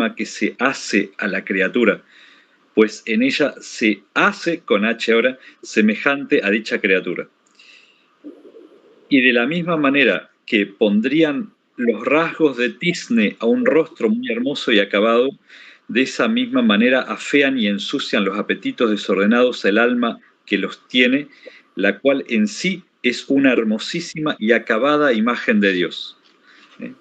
alma que se hace a la criatura, pues en ella se hace, con H ahora, semejante a dicha criatura. Y de la misma manera que pondrían los rasgos de tizne a un rostro muy hermoso y acabado, de esa misma manera afean y ensucian los apetitos desordenados el alma que los tiene, la cual en sí es una hermosísima y acabada imagen de Dios.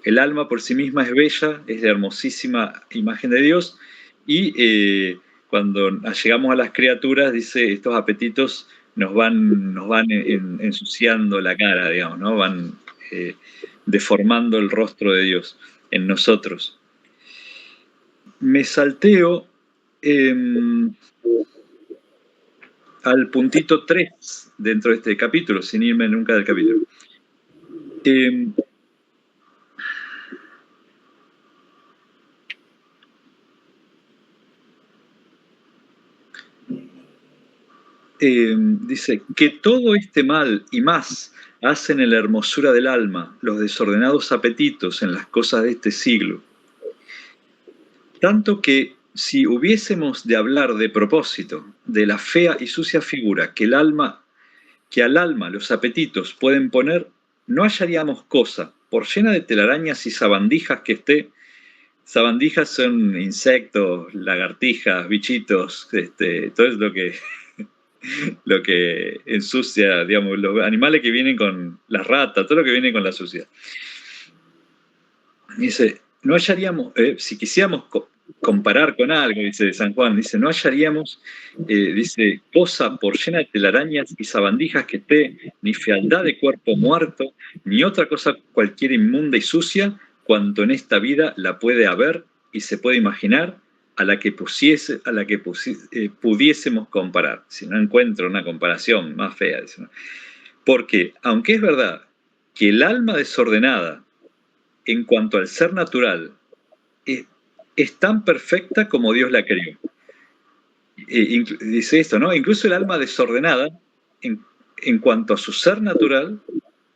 El alma por sí misma es bella, es de hermosísima imagen de Dios, y cuando llegamos a las criaturas, dice, estos apetitos nos van ensuciando la cara, digamos, ¿no? Van deformando el rostro de Dios en nosotros. Me salteo al puntito 3 dentro de este capítulo, sin irme nunca del capítulo. Dice que todo este mal y más hacen en la hermosura del alma los desordenados apetitos en las cosas de este siglo. Tanto que si hubiésemos de hablar de propósito de la fea y sucia figura que al alma los apetitos pueden poner, no hallaríamos cosa, por llena de telarañas y sabandijas que esté. Sabandijas son insectos, lagartijas, bichitos, todo es lo que ensucia, digamos, los animales que vienen con las ratas, todo lo que viene con la suciedad. Dice, no hallaríamos, si quisiéramos comparar con algo, dice San Juan, dice, no hallaríamos, dice, cosa por llena de telarañas y sabandijas que esté, ni fealdad de cuerpo muerto, ni otra cosa cualquiera inmunda y sucia, cuanto en esta vida la puede haber y se puede imaginar, a la que pudiésemos comparar. Si no encuentro una comparación más fea. Dice, ¿no? Porque, aunque es verdad que el alma desordenada, en cuanto al ser natural, es tan perfecta como Dios la creó. Dice esto, ¿no? Incluso el alma desordenada, en cuanto a su ser natural,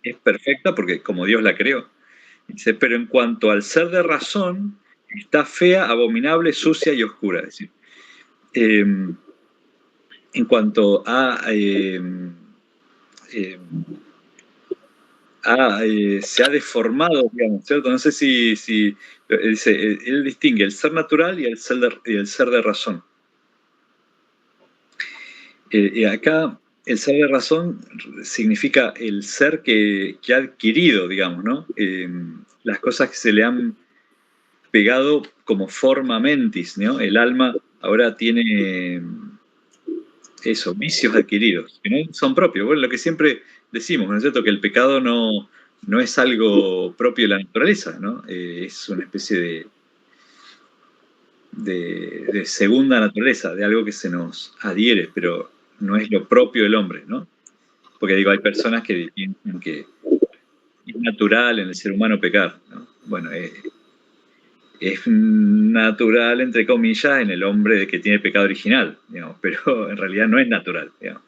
es perfecta porque como Dios la creó. Dice, pero en cuanto al ser de razón, está fea, abominable, sucia y oscura. Es decir, en cuanto a se ha deformado, digamos, ¿cierto? No sé si dice, él distingue el ser natural y el ser de razón. Y acá el ser de razón significa el ser que ha adquirido, digamos, ¿no? Las cosas que se le han pegado como forma mentis, ¿no? El alma ahora tiene eso, vicios adquiridos, que no son propios. Bueno, lo que siempre decimos, ¿no es cierto? Que el pecado no es algo propio de la naturaleza, ¿no? Es una especie de segunda naturaleza, de algo que se nos adhiere, pero no es lo propio del hombre, ¿no? Porque digo, hay personas que piensan que es natural en el ser humano pecar, ¿no? Bueno, es natural, entre comillas, en el hombre que tiene pecado original, digamos, pero en realidad no es natural, digamos.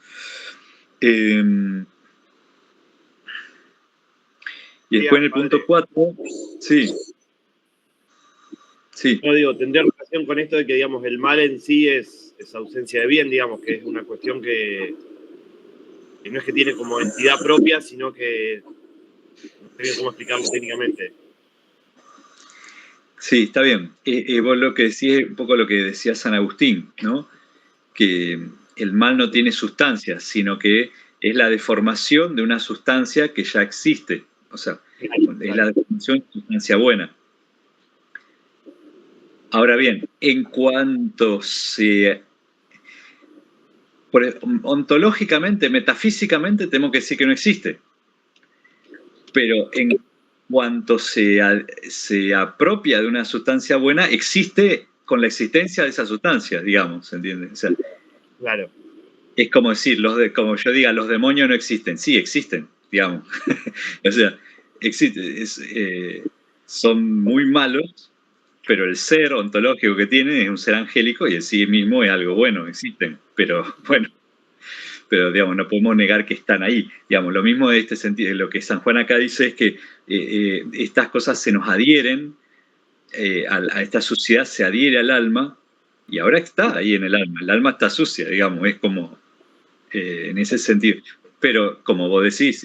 Y después en el punto 4, sí. Sí. No digo, tendría relación con esto de que, digamos, el mal en sí es ausencia de bien, digamos, que es una cuestión que no es que tiene como entidad propia, sino que no sé bien cómo explicarlo técnicamente. Sí, está bien. Vos lo que decís es un poco lo que decía San Agustín, ¿no? Que el mal no tiene sustancia, sino que es la deformación de una sustancia que ya existe. O sea, es la deformación de sustancia buena. Ahora bien, en cuanto ontológicamente, metafísicamente, tenemos que decir que no existe. Pero en cuanto se apropia de una sustancia buena, existe con la existencia de esa sustancia, digamos, ¿entiendes? O sea, claro. Es como decir, como yo diga, los demonios no existen. Sí, existen, digamos. O sea, son muy malos, pero el ser ontológico que tienen es un ser angélico y en sí mismo es algo bueno, existen. Pero bueno, digamos, no podemos negar que están ahí. Digamos, lo mismo de lo que San Juan acá dice es que estas cosas se nos adhieren a esta suciedad se adhiere al alma y ahora está ahí en el alma está sucia, digamos, es como en ese sentido. Pero como vos decís,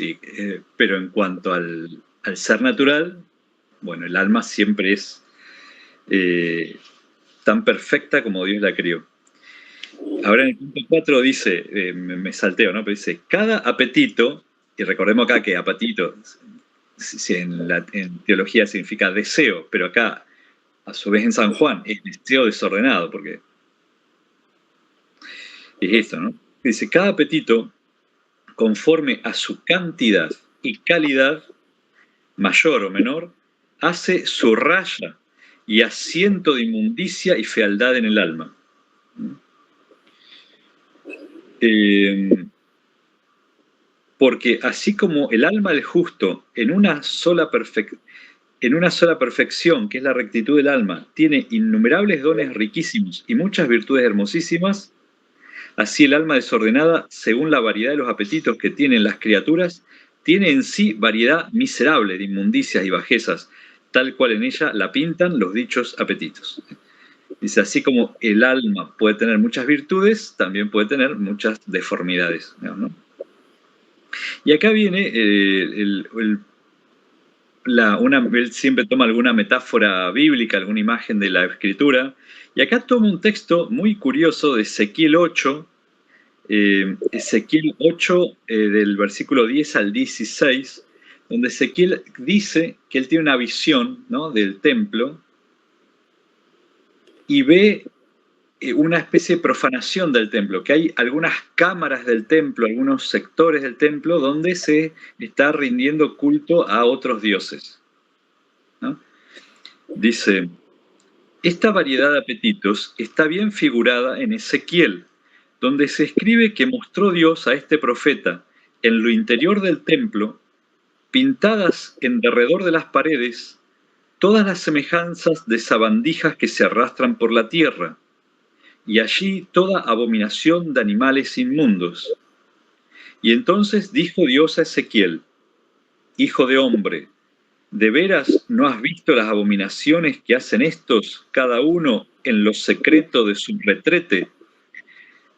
pero en cuanto al ser natural, bueno, el alma siempre es tan perfecta como Dios la crió. Ahora en el punto 4 dice, me salteo, ¿no? Pero dice, cada apetito, y recordemos acá que apetito en teología significa deseo, pero acá, a su vez en San Juan, es deseo desordenado, porque es esto, ¿no? Dice, cada apetito, conforme a su cantidad y calidad, mayor o menor, hace su raya y asiento de inmundicia y fealdad en el alma. Porque así como el alma del justo en una sola perfección, que es la rectitud del alma, tiene innumerables dones riquísimos y muchas virtudes hermosísimas, así el alma desordenada, según la variedad de los apetitos que tienen las criaturas, tiene en sí variedad miserable de inmundicias y bajezas, tal cual en ella la pintan los dichos apetitos. Dice, así como el alma puede tener muchas virtudes, también puede tener muchas deformidades, ¿no? Y acá viene él siempre toma alguna metáfora bíblica, alguna imagen de la escritura, y acá toma un texto muy curioso de Ezequiel 8, del versículo 10 al 16, donde Ezequiel dice que él tiene una visión, ¿no?, del templo y ve una especie de profanación del templo, que hay algunas cámaras del templo, algunos sectores del templo donde se está rindiendo culto a otros dioses, ¿no? Dice, esta variedad de apetitos está bien figurada en Ezequiel, donde se escribe que mostró Dios a este profeta en lo interior del templo, pintadas en derredor de las paredes, todas las semejanzas de sabandijas que se arrastran por la tierra, y allí toda abominación de animales inmundos. Y entonces dijo Dios a Ezequiel, hijo de hombre, ¿de veras no has visto las abominaciones que hacen estos, cada uno en lo secreto de su retrete?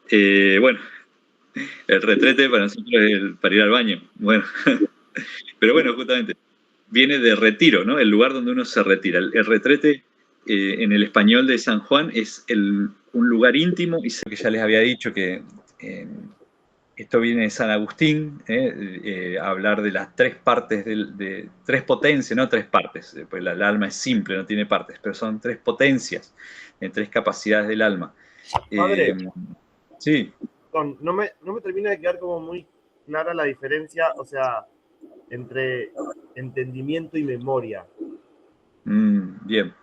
Bueno, el retrete para nosotros es para ir al baño. Bueno, pero bueno, justamente, viene de retiro, ¿no? El lugar donde uno se retira. El retrete en el español de San Juan es un lugar íntimo, y sé que ya les había dicho que esto viene de San Agustín, hablar de las tres partes, de tres potencias, no tres partes, pues el alma es simple, no tiene partes, pero son tres potencias, tres capacidades del alma. Padre, sí. no me termina de quedar como muy clara la diferencia, o sea, entre entendimiento y memoria. Bien.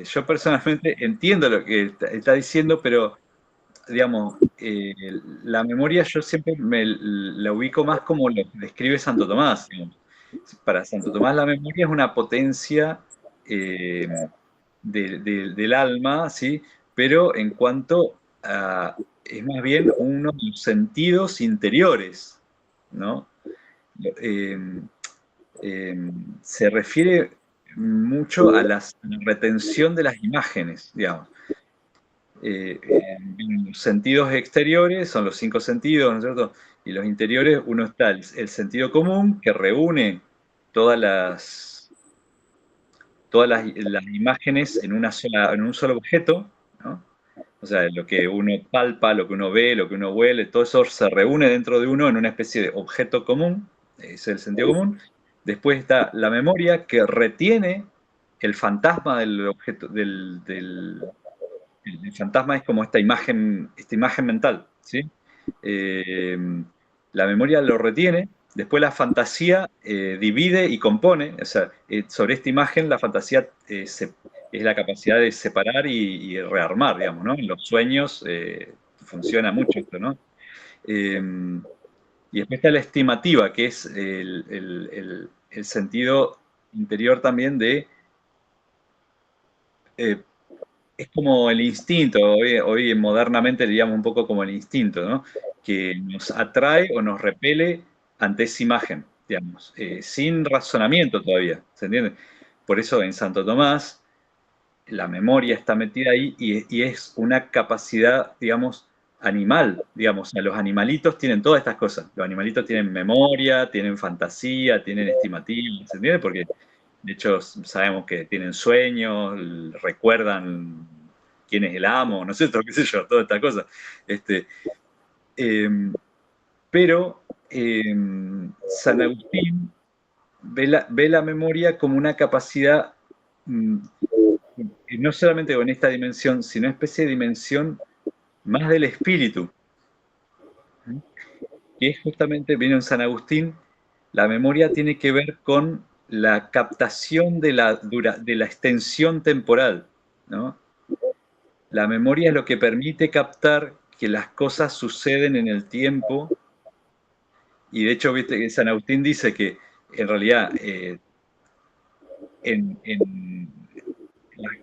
Yo personalmente entiendo lo que está diciendo, pero digamos, la memoria yo siempre la ubico más como lo que describe Santo Tomás, digamos. Para Santo Tomás la memoria es una potencia del alma, ¿sí? Pero en cuanto a, es más bien uno de los sentidos interiores, ¿no? Se refiere mucho a la retención de las imágenes, digamos. Los sentidos exteriores son los 5 sentidos, ¿no es cierto? Y los interiores, uno está el sentido común, que reúne todas las imágenes en un solo objeto, ¿no? O sea, lo que uno palpa, lo que uno ve, lo que uno huele, todo eso se reúne dentro de uno en una especie de objeto común, ese es el sentido común. Después está la memoria, que retiene el fantasma del objeto, el fantasma es como esta imagen mental, ¿sí? La memoria lo retiene, después la fantasía divide y compone, o sea, sobre esta imagen la fantasía es la capacidad de separar y rearmar, digamos, ¿no? En los sueños funciona mucho esto, ¿no? Y después está la estimativa, que es el sentido interior también de es como el instinto, hoy modernamente le llamamos un poco como el instinto, ¿no? Que nos atrae o nos repele ante esa imagen, digamos, sin razonamiento todavía, ¿se entiende? Por eso en Santo Tomás la memoria está metida ahí y es una capacidad, digamos, animal, digamos, o sea, los animalitos tienen todas estas cosas, los animalitos tienen memoria, tienen fantasía, tienen estimativa, ¿se entiende? Porque de hecho sabemos que tienen sueños, recuerdan quién es el amo, no sé, todo, qué sé yo, toda esta cosa. Este, eh, pero San Agustín ve la memoria como una capacidad mm, no solamente con esta dimensión, sino una especie de dimensión más del espíritu, ¿sí? Que es justamente, viene en San Agustín, la memoria tiene que ver con la captación de la extensión temporal, ¿no? La memoria es lo que permite captar que las cosas suceden en el tiempo, y de hecho, viste que San Agustín dice que en realidad en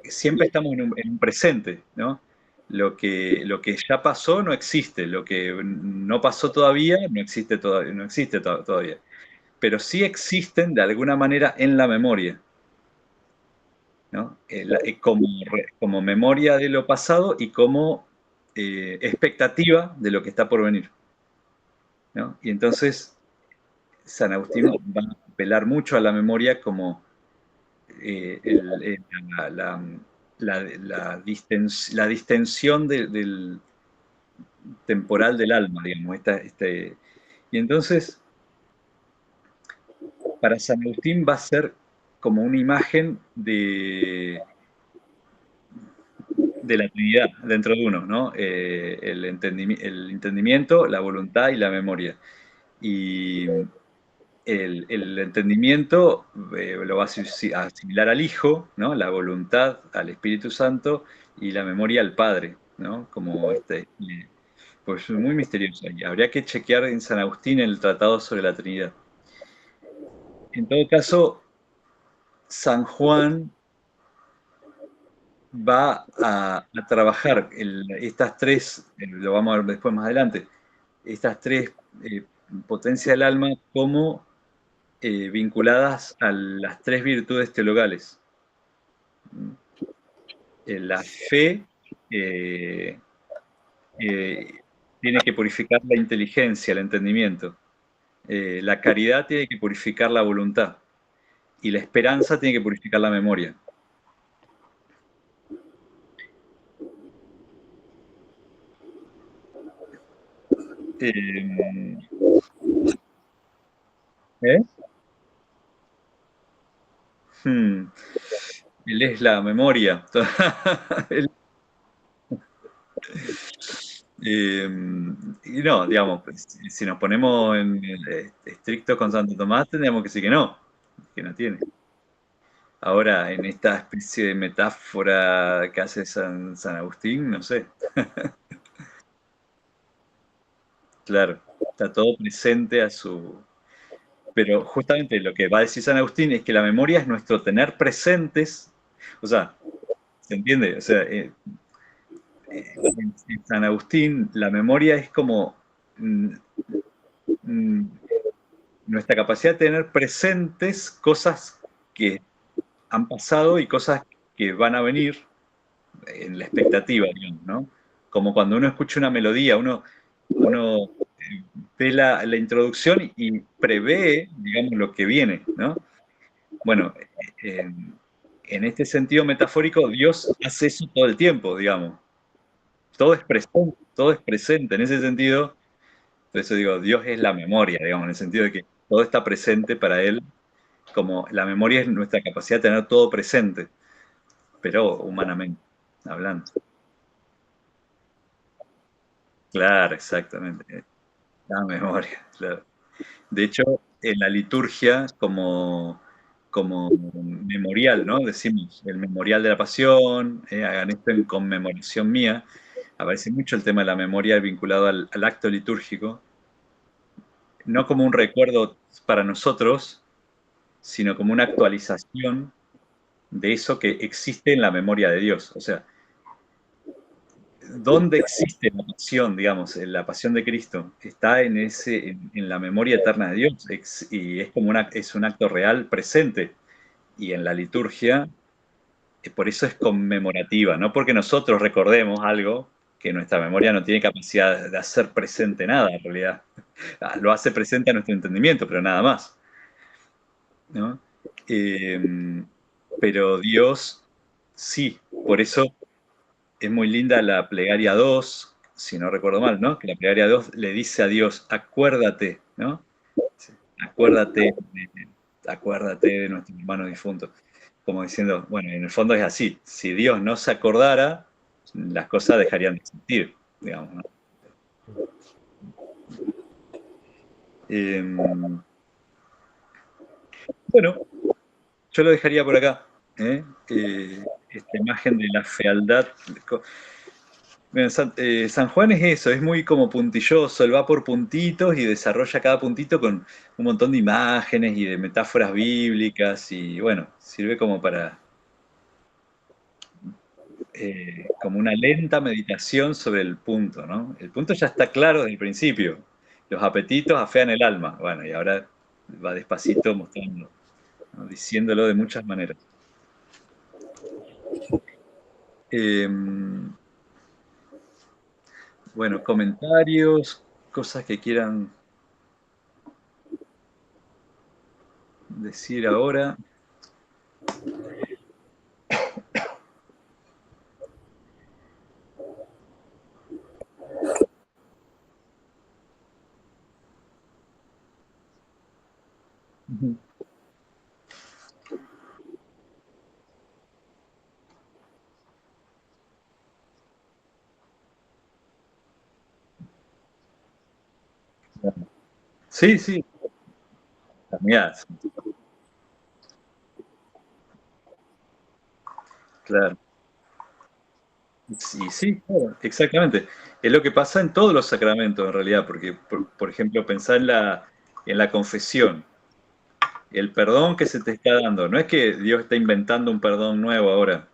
siempre estamos en un presente, ¿no? Lo que ya pasó no existe, lo que no pasó todavía no existe, no existe todavía, pero sí existen de alguna manera en la memoria, ¿no? Como, como memoria de lo pasado y como expectativa de lo que está por venir, ¿no? Y entonces San Agustín va a apelar mucho a la memoria como la, la distensión del temporal del alma, digamos. Y entonces, para San Agustín va a ser como una imagen de la Trinidad dentro de uno, ¿no? El entendimiento, la voluntad y la memoria. Y el entendimiento lo va a asimilar al Hijo, ¿no? La voluntad al Espíritu Santo y la memoria al Padre, ¿no? Como pues muy misterioso. Y habría que chequear en San Agustín el Tratado sobre la Trinidad. En todo caso, San Juan va a trabajar estas tres, lo vamos a ver después más adelante, estas tres eh, potencias del alma como vinculadas a las tres virtudes teologales. La fe eh, eh, tiene que purificar la inteligencia, el entendimiento. La caridad tiene que purificar la voluntad. Y la esperanza tiene que purificar la memoria. Eh, ¿Eh? Hmm. Él es la memoria. Eh, y no, digamos, pues, si nos ponemos en estrictos con Santo Tomás, tendríamos que decir que no tiene. Ahora, en esta especie de metáfora que hace San Agustín, no sé, claro, está todo presente a su... Pero justamente lo que va a decir San Agustín es que la memoria es nuestro tener presentes, o sea, ¿se entiende? O sea, en San Agustín la memoria es como mm, mm, nuestra capacidad de tener presentes cosas que han pasado y cosas que van a venir en la expectativa, digamos, ¿no? Como cuando uno escucha una melodía, uno ve la introducción y prevé, digamos, lo que viene, ¿no? Bueno, en este sentido metafórico, Dios hace eso todo el tiempo, digamos. Todo es presente. En ese sentido, por eso digo, Dios es la memoria, digamos, en el sentido de que todo está presente para Él, como la memoria es nuestra capacidad de tener todo presente, pero humanamente hablando. Claro, exactamente. La memoria, claro. De hecho, en la liturgia, como memorial, ¿no? Decimos el memorial de la pasión, hagan esto en conmemoración mía. Aparece mucho el tema de la memoria vinculado al acto litúrgico, no como un recuerdo para nosotros, sino como una actualización de eso que existe en la memoria de Dios. O sea, ¿dónde existe la pasión, digamos, la pasión de Cristo? Está en la memoria eterna de Dios, y es como es un acto real presente. Y en la liturgia, por eso es conmemorativa, no porque nosotros recordemos algo que nuestra memoria no tiene capacidad de hacer presente nada, en realidad. Lo hace presente a nuestro entendimiento, pero nada más, ¿no? Pero Dios sí, por eso es muy linda la plegaria 2, si no recuerdo mal, ¿no? Que la plegaria 2 le dice a Dios, acuérdate, ¿no? Acuérdate, acuérdate de nuestros hermanos difuntos. Como diciendo, bueno, en el fondo es así, si Dios no se acordara, las cosas dejarían de existir, digamos, ¿no? Bueno, yo lo dejaría por acá, ¿eh? Esta imagen de la fealdad. Bueno, San Juan es eso, es muy como puntilloso, él va por puntitos y desarrolla cada puntito con un montón de imágenes y de metáforas bíblicas y bueno, sirve como para, como una lenta meditación sobre el punto, ¿no? El punto ya está claro desde el principio, los apetitos afean el alma, bueno, y ahora va despacito mostrando, ¿no? Diciéndolo de muchas maneras. Bueno, comentarios, cosas que quieran decir ahora. Sí, sí, amigas, claro. Sí, sí, claro, exactamente. Es lo que pasa en todos los sacramentos, en realidad, porque, por ejemplo, pensar en la confesión, el perdón que se te está dando. No es que Dios está inventando un perdón nuevo ahora,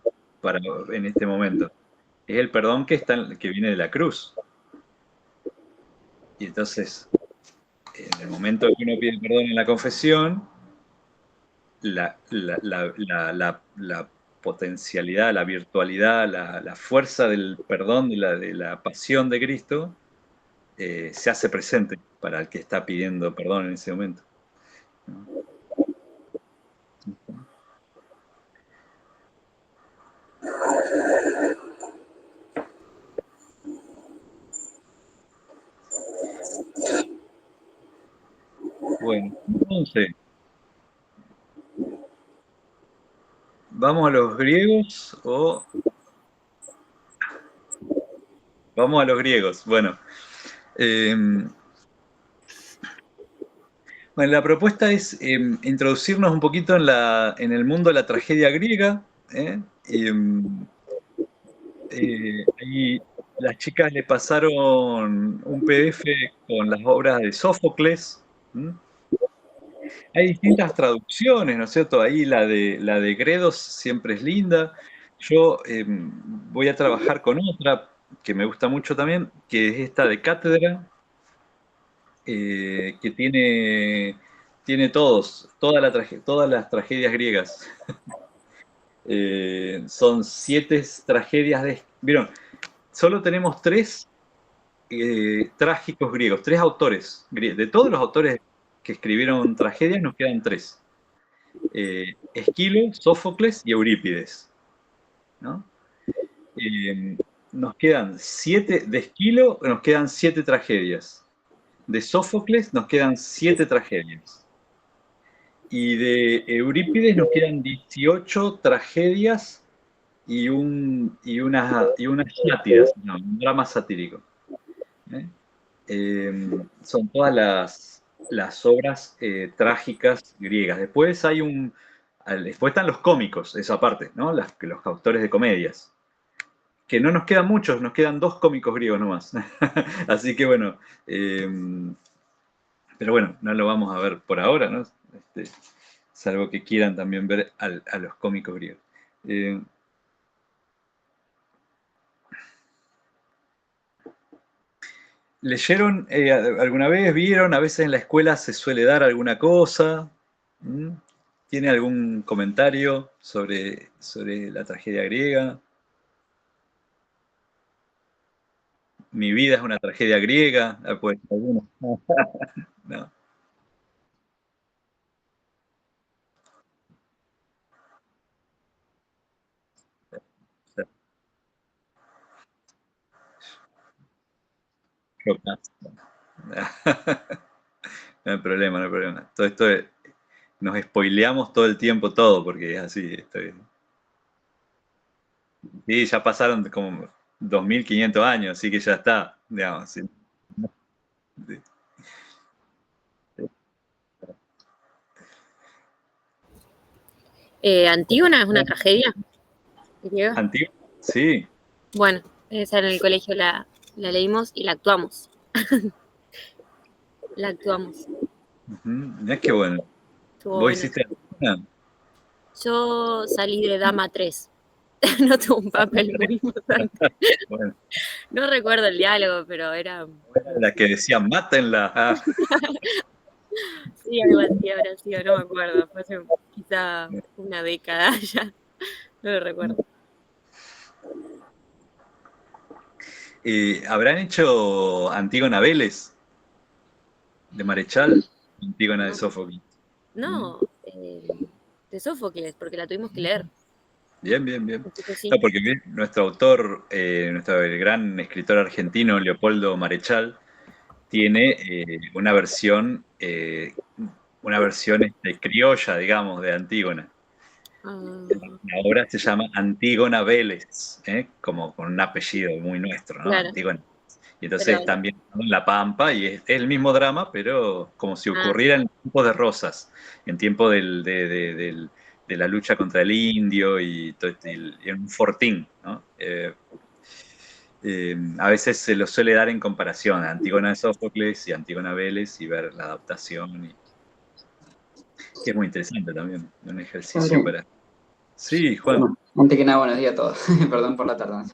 en este momento. Es el perdón que viene de la cruz. Y entonces, en el momento que uno pide perdón en la confesión, la potencialidad, la virtualidad, la fuerza del perdón, de la pasión de Cristo, se hace presente para el que está pidiendo perdón en ese momento, ¿no? Bueno, entonces, ¿vamos a los griegos o vamos a los griegos? Bueno, eh, bueno, la propuesta es introducirnos un poquito en el mundo de la tragedia griega, ¿eh? Ahí las chicas le pasaron un PDF con las obras de Sófocles. ¿M? Hay distintas traducciones, ¿no es cierto? Ahí la de Gredos siempre es linda. Yo voy a trabajar con otra que me gusta mucho también, que es esta de Cátedra, que tiene todas las tragedias griegas. Son 7 tragedias de... ¿Vieron? Solo tenemos 3 trágicos griegos, 3 autores. De todos los autores que escribieron tragedias, nos quedan 3. Esquilo, Sófocles y Eurípides, ¿no? Eh, nos quedan 7, de Esquilo nos quedan 7 tragedias. De Sófocles nos quedan 7 tragedias. Y de Eurípides nos quedan 18 tragedias y unas sátiras, no, un drama satírico, ¿eh? Son todas las obras trágicas griegas. Después están los cómicos, esa parte, ¿no? Los autores de comedias. Que no nos quedan muchos, nos quedan 2 cómicos griegos nomás. Así que bueno, eh, pero bueno, no lo vamos a ver por ahora, ¿no? Salvo que quieran también ver a los cómicos griegos. Eh, ¿Leyeron alguna vez, vieron? A veces en la escuela se suele dar alguna cosa. ¿Mm? ¿Tiene algún comentario sobre la tragedia griega? Mi vida es una tragedia griega. Ah, pues, alguno. No. No hay problema, no hay problema. Todo esto nos spoileamos todo el tiempo todo, porque es así. Sí, ya pasaron como 2500 años, así que ya está, digamos. Sí. Antígona es una tragedia griega. Antiguo, sí. Bueno, esa en el colegio la leímos y la actuamos. La actuamos. Mirá qué bueno. Estuvo ¿Vos bueno. hiciste alguna? Yo salí de Dama 3. No tuvo un papel muy importante. Bueno, No recuerdo el diálogo, pero era... la que decía, mátenla. Ah, Sí, algo así habrá sido, no me acuerdo. Fue hace quizá una década ya. No lo recuerdo. ¿habrán hecho Antígona Vélez de Marechal? Antígona de No, Sófocles. no de Sófocles, porque la tuvimos que leer. Bien, bien, bien. Así que sí. No, porque nuestro autor, el gran escritor argentino, Leopoldo Marechal, tiene una versión criolla, digamos, de Antígona. La obra se llama Antígona Vélez, como con un apellido muy nuestro, ¿no? Claro. Antígona. Y entonces Pero, están viendo en La Pampa y es el mismo drama, pero como si ocurriera en tiempos de Rosas, en tiempo de la lucha contra el indio y en un fortín, ¿no? A veces se lo suele dar en comparación a Antígona de Sófocles y Antígona Vélez y ver la adaptación, que es muy interesante también, un ejercicio para... Sí, Juan. Bueno, antes que nada, buenos días a todos. Perdón por la tardanza.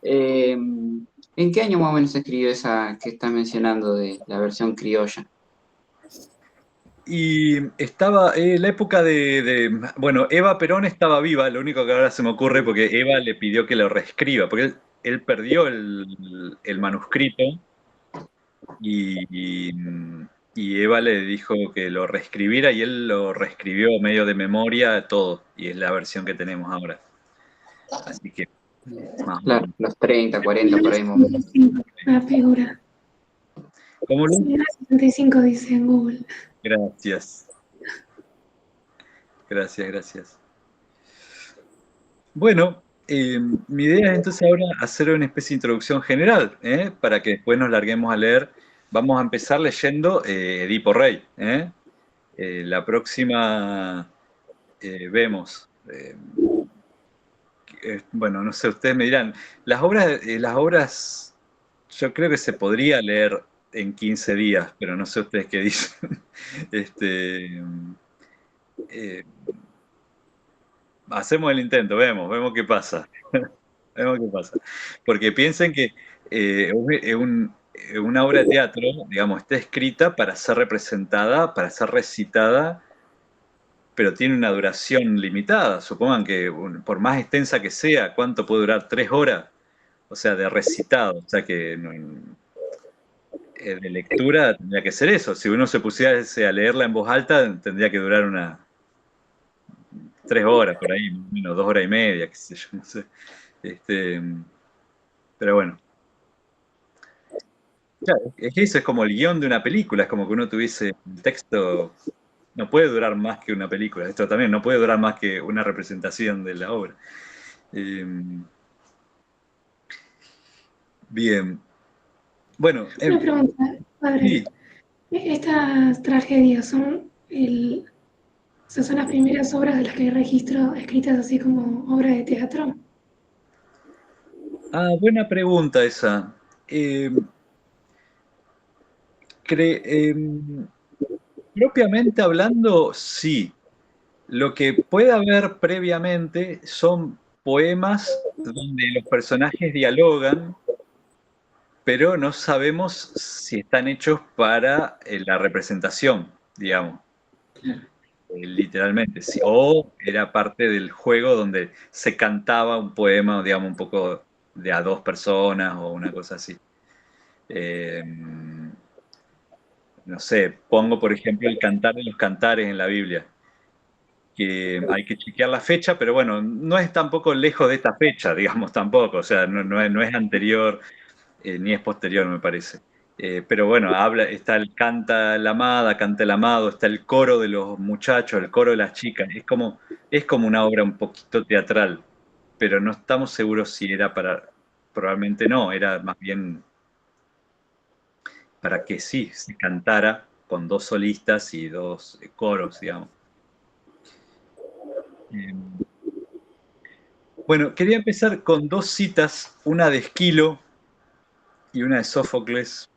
¿En qué año más o menos se escribió esa que estás mencionando de la versión criolla? Y estaba la época bueno, Eva Perón estaba viva, lo único que ahora se me ocurre, porque Eva le pidió que lo reescriba, porque él perdió el manuscrito y, y Eva le dijo que lo reescribiera y él lo reescribió medio de memoria todo, y es la versión que tenemos ahora. Así que, más o Claro, menos. los 30, 40, por ahí más o menos. La figura. ¿Cómo lo? 65 dice en Google. Gracias. Gracias, gracias. Bueno, mi idea es entonces ahora hacer una especie de introducción general, para que después nos larguemos a leer. Vamos a empezar leyendo Edipo Rey. La próxima vemos. Bueno, no sé, ustedes me dirán. Las obras, yo creo que se podría leer en 15 días, pero no sé ustedes qué dicen. Hacemos el intento, vemos qué pasa. Vemos qué pasa. Porque piensen que una obra de teatro, digamos, está escrita para ser representada, para ser recitada, pero tiene una duración limitada. Supongan que por más extensa que sea, ¿cuánto puede durar? 3 horas. O sea, de recitado. O sea que de lectura tendría que ser eso. Si uno se pusiera a leerla en voz alta, tendría que durar 3 horas por ahí, menos 2 horas y media, qué sé yo, no sé. Pero bueno. Claro, es que eso es como el guión de una película, es como que uno tuviese un texto, no puede durar más que una película, esto también no puede durar más que una representación de la obra. Bien. Bueno, Una pregunta, padre. sí. Estas tragedias son las primeras obras de las que hay registro escritas así como obra de teatro. Buena pregunta esa. Propiamente hablando, sí. Lo que puede haber previamente son poemas donde los personajes dialogan pero no sabemos si están hechos para la representación, digamos, literalmente, o era parte del juego donde se cantaba un poema, digamos, un poco de a dos personas o una cosa así. Eh, no sé, pongo por ejemplo el Cantar de los Cantares en la Biblia, que hay que chequear la fecha, pero bueno, no es tampoco lejos de esta fecha, digamos, tampoco, o sea, no es anterior ni es posterior, me parece. Pero bueno, está el canta la amada, canta el amado, está el coro de los muchachos, el coro de las chicas, es como una obra un poquito teatral, pero no estamos seguros si era probablemente no, era más bien para que sí, se cantara con dos solistas y dos coros, digamos. Eh, Bueno, quería empezar con dos citas, una de Esquilo y una de Sófocles.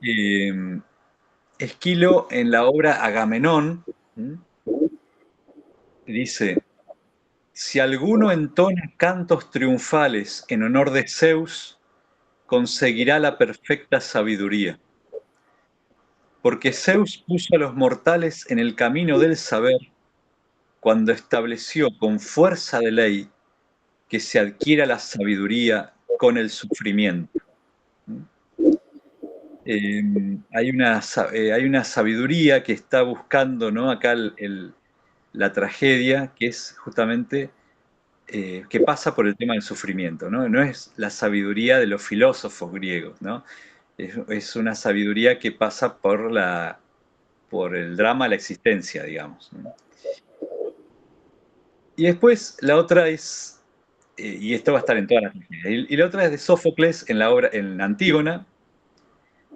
Eh, Esquilo en la obra Agamenón dice, si alguno entona cantos triunfales en honor de Zeus, conseguirá la perfecta sabiduría. Porque Zeus puso a los mortales en el camino del saber cuando estableció con fuerza de ley que se adquiera la sabiduría con el sufrimiento. Hay una sabiduría que está buscando, ¿no? Acá la tragedia, que es justamente que pasa por el tema del sufrimiento, ¿no? No es la sabiduría de los filósofos griegos, ¿no? Es una sabiduría que pasa por el drama de la existencia, digamos, ¿no? Y después la otra es, y esto va a estar en todas las tragedias, y la otra es de Sófocles en la obra, en Antígona,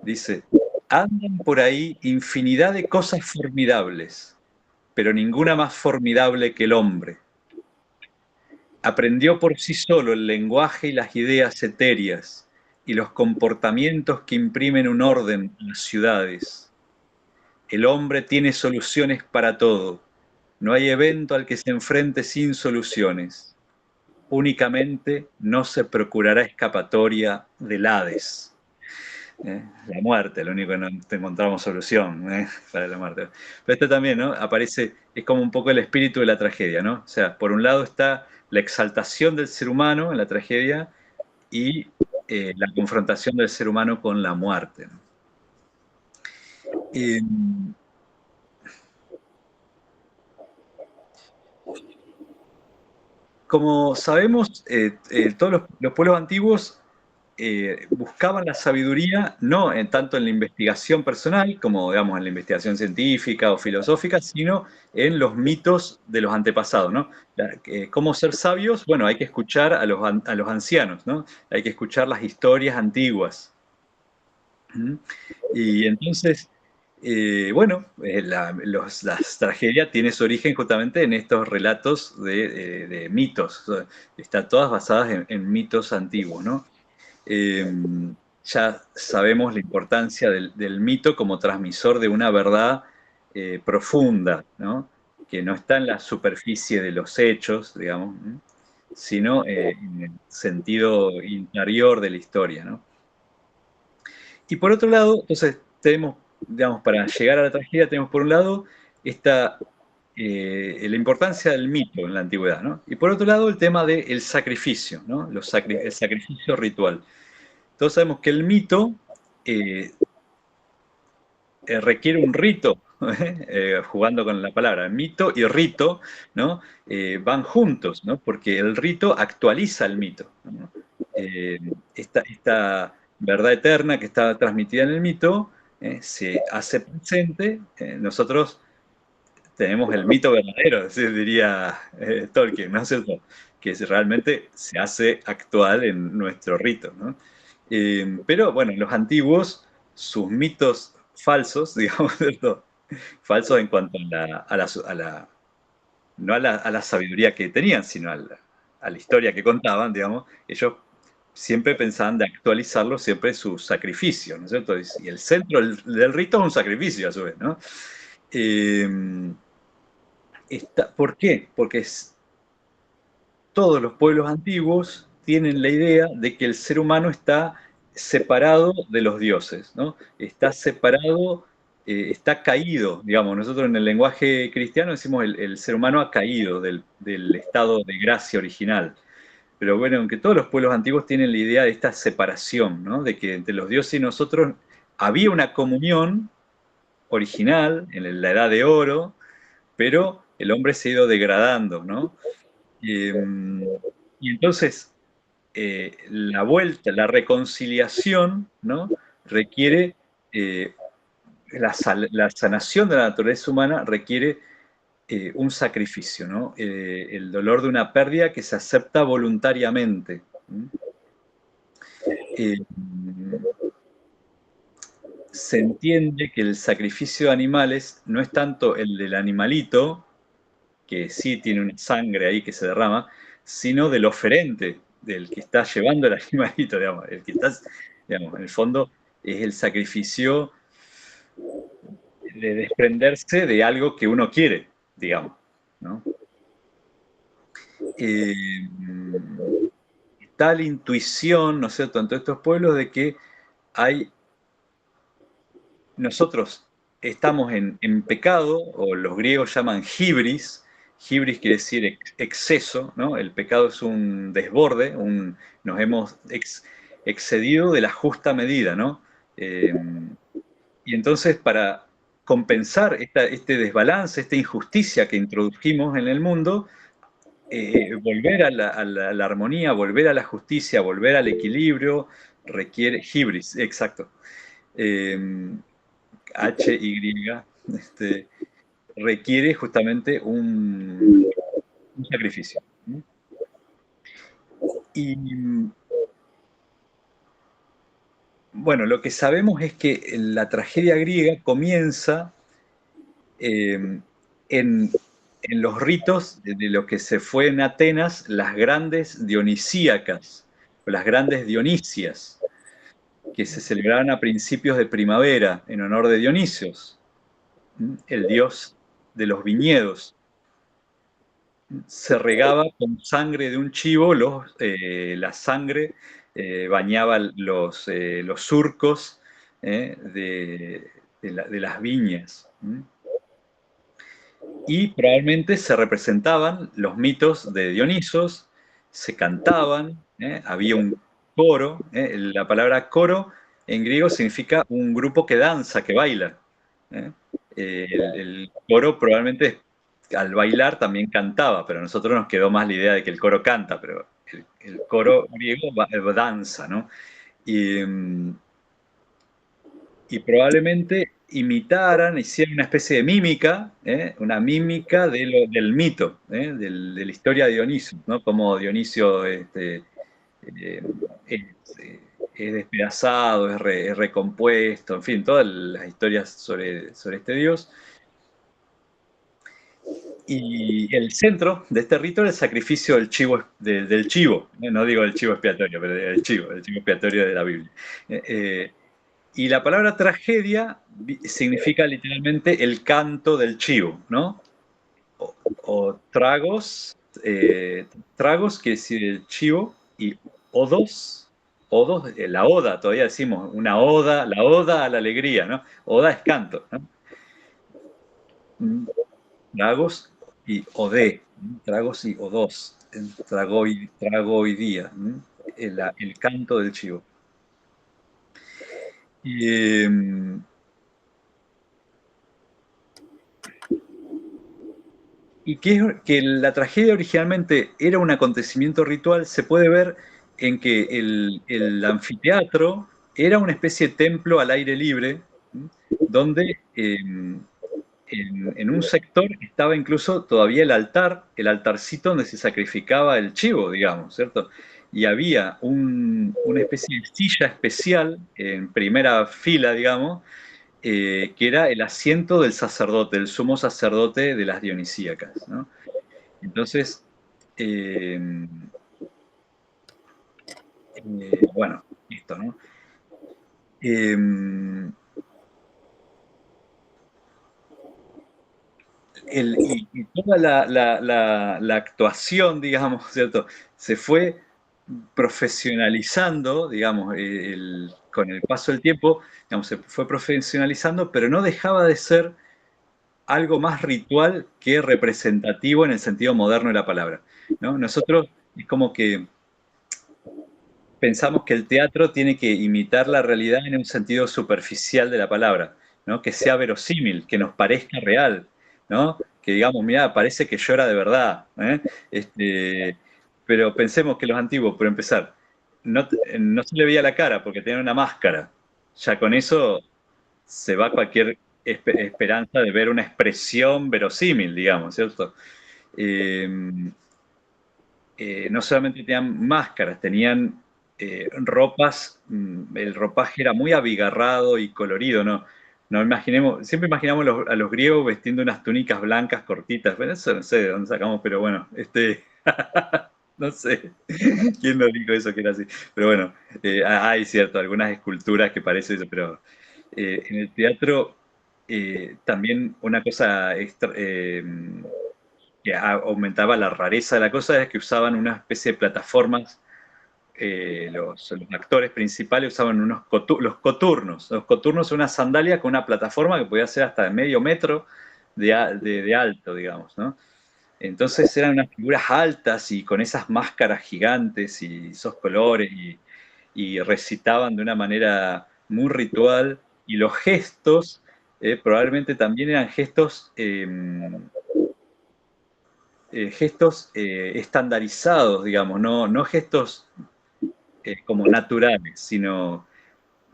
dice, andan por ahí infinidad de cosas formidables, pero ninguna más formidable que el hombre. Aprendió por sí solo el lenguaje y las ideas etéreas y los comportamientos que imprimen un orden a las ciudades. El hombre tiene soluciones para todo. No hay evento al que se enfrente sin soluciones. Únicamente no se procurará escapatoria del Hades. La muerte, lo único que no encontramos solución para la muerte. Pero esto también, ¿no? Aparece, es como un poco el espíritu de la tragedia, ¿no? O sea, por un lado está la exaltación del ser humano en la tragedia y la confrontación del ser humano con la muerte, ¿no? Eh, Como sabemos, todos los pueblos antiguos buscaban la sabiduría no tanto en la investigación personal, como digamos en la investigación científica o filosófica, sino en los mitos de los antepasados, ¿no? ¿Cómo ser sabios? Bueno, hay que escuchar a los ancianos, ¿no? Hay que escuchar las historias antiguas. ¿Mm? Y entonces, bueno, las tragedias tienen su origen justamente en estos relatos de mitos. O sea, están todas basadas en mitos antiguos, ¿no? Ya sabemos la importancia del mito como transmisor de una verdad profunda, ¿no? Que no está en la superficie de los hechos, digamos, ¿no? Sino en el sentido interior de la historia, ¿no? Y por otro lado, entonces tenemos, digamos, para llegar a la tragedia, tenemos por un lado la importancia del mito en la antigüedad, ¿no? Y por otro lado el tema del sacrificio, ¿no? El sacrificio ritual. Todos sabemos que el mito requiere un rito, jugando con la palabra, mito y rito, ¿no? Van juntos, ¿no? Porque el rito actualiza el mito, ¿no? Esta verdad eterna que está transmitida en el mito se hace presente. Nosotros tenemos el mito verdadero, así diría Tolkien, ¿no es cierto? Que realmente se hace actual en nuestro rito, ¿no? Pero bueno, los antiguos, sus mitos falsos, digamos, ¿cierto? Falsos en cuanto no a la sabiduría que tenían, sino a la historia que contaban, digamos, ellos siempre pensaban de actualizarlo siempre su sacrificio, ¿no es cierto? Y el centro del rito es un sacrificio a su vez, ¿no? Eh, ¿Por qué? Porque todos los pueblos antiguos tienen la idea de que el ser humano está separado de los dioses, ¿no? Está separado, está caído, digamos. Nosotros en el lenguaje cristiano decimos el ser humano ha caído del estado de gracia original. Pero bueno, aunque todos los pueblos antiguos tienen la idea de esta separación, ¿no? De que entre los dioses y nosotros había una comunión original en la Edad de Oro, pero el hombre se ha ido degradando, ¿no? Y entonces la vuelta, la reconciliación, ¿no? Requiere, la sanación de la naturaleza humana requiere un sacrificio, ¿no? El dolor de una pérdida que se acepta voluntariamente. Se entiende que el sacrificio de animales no es tanto el del animalito, que sí tiene una sangre ahí que se derrama, sino del oferente, del que está llevando el animalito, digamos. El que está, digamos, en el fondo es el sacrificio de desprenderse de algo que uno quiere, digamos, ¿no? Tal intuición, ¿no es cierto?, en todos estos pueblos de que nosotros estamos en pecado, o los griegos llaman hibris. Hibris quiere decir exceso, ¿no? El pecado es un desborde, nos hemos excedido de la justa medida, ¿no? Y entonces, para compensar este desbalance, esta injusticia que introdujimos en el mundo, volver a la armonía, volver a la justicia, volver al equilibrio, requiere hibris, exacto. HY, requiere justamente un sacrificio. Y bueno, lo que sabemos es que la tragedia griega comienza en los ritos de lo que se fue en Atenas, las grandes dionisíacas, o las grandes dionisias, que se celebraban a principios de primavera en honor de Dionisios, el dios de los viñedos. Se regaba con sangre de un chivo, la sangre bañaba los surcos de las viñas. Y probablemente se representaban los mitos de Dionisos, se cantaban, había un coro. La palabra coro en griego significa un grupo que danza, que baila. El coro probablemente al bailar también cantaba, pero a nosotros nos quedó más la idea de que el coro canta, pero el coro griego danza, ¿no? Y probablemente imitaran, hicieran una especie de mímica, una mímica del mito, de la historia de Dionisio, ¿no? Como Dionisio es despedazado, es recompuesto, en fin, todas las historias sobre este dios. Y el centro de este rito era el sacrificio del chivo, no digo el chivo expiatorio, pero el chivo expiatorio de la Biblia. Y la palabra tragedia significa literalmente el canto del chivo, ¿no? O tragos, tragos quiere decir el chivo, y odos, la oda, todavía decimos una oda, la oda a la alegría, ¿no? Oda es canto, ¿no? Tragos y odé, tragos y odos, tragoidía, el canto del chivo. Y que la tragedia originalmente era un acontecimiento ritual, se puede ver en que el anfiteatro era una especie de templo al aire libre, donde en un sector estaba incluso todavía el altarcito donde se sacrificaba el chivo, digamos, ¿cierto? Y había una especie de silla especial en primera fila, digamos, que era el asiento del sacerdote, del sumo sacerdote de las dionisíacas, ¿no? Entonces, bueno, esto, ¿no? Y toda la actuación, digamos, ¿cierto? Se fue profesionalizando, digamos, con el paso del tiempo, digamos, se fue profesionalizando, pero no dejaba de ser algo más ritual que representativo en el sentido moderno de la palabra, ¿no? Nosotros es como que pensamos que el teatro tiene que imitar la realidad en un sentido superficial de la palabra, ¿no? Que sea verosímil, que nos parezca real, ¿no? Que digamos, mira, parece que llora de verdad, ¿eh? Pero pensemos que los antiguos, por empezar, no se le veía la cara porque tenían una máscara. Ya con eso se va cualquier esperanza de ver una expresión verosímil, digamos, ¿cierto? Eh, no solamente tenían máscaras, tenían ropas, el ropaje era muy abigarrado y colorido, ¿no? No imaginemos, siempre imaginamos a los griegos vestiendo unas túnicas blancas cortitas, bueno, eso no sé de dónde sacamos, pero bueno, no sé quién nos dijo eso que era así, pero bueno, hay cierto, algunas esculturas que parece eso, pero en el teatro también una cosa que aumentaba la rareza de la cosa es que usaban una especie de plataformas, los actores principales usaban los coturnos. Los coturnos son una sandalia con una plataforma que podía ser hasta de medio metro de alto, digamos, ¿no? Entonces eran unas figuras altas y con esas máscaras gigantes y esos colores y recitaban de una manera muy ritual y los gestos probablemente también eran gestos estandarizados, digamos, no gestos como naturales, sino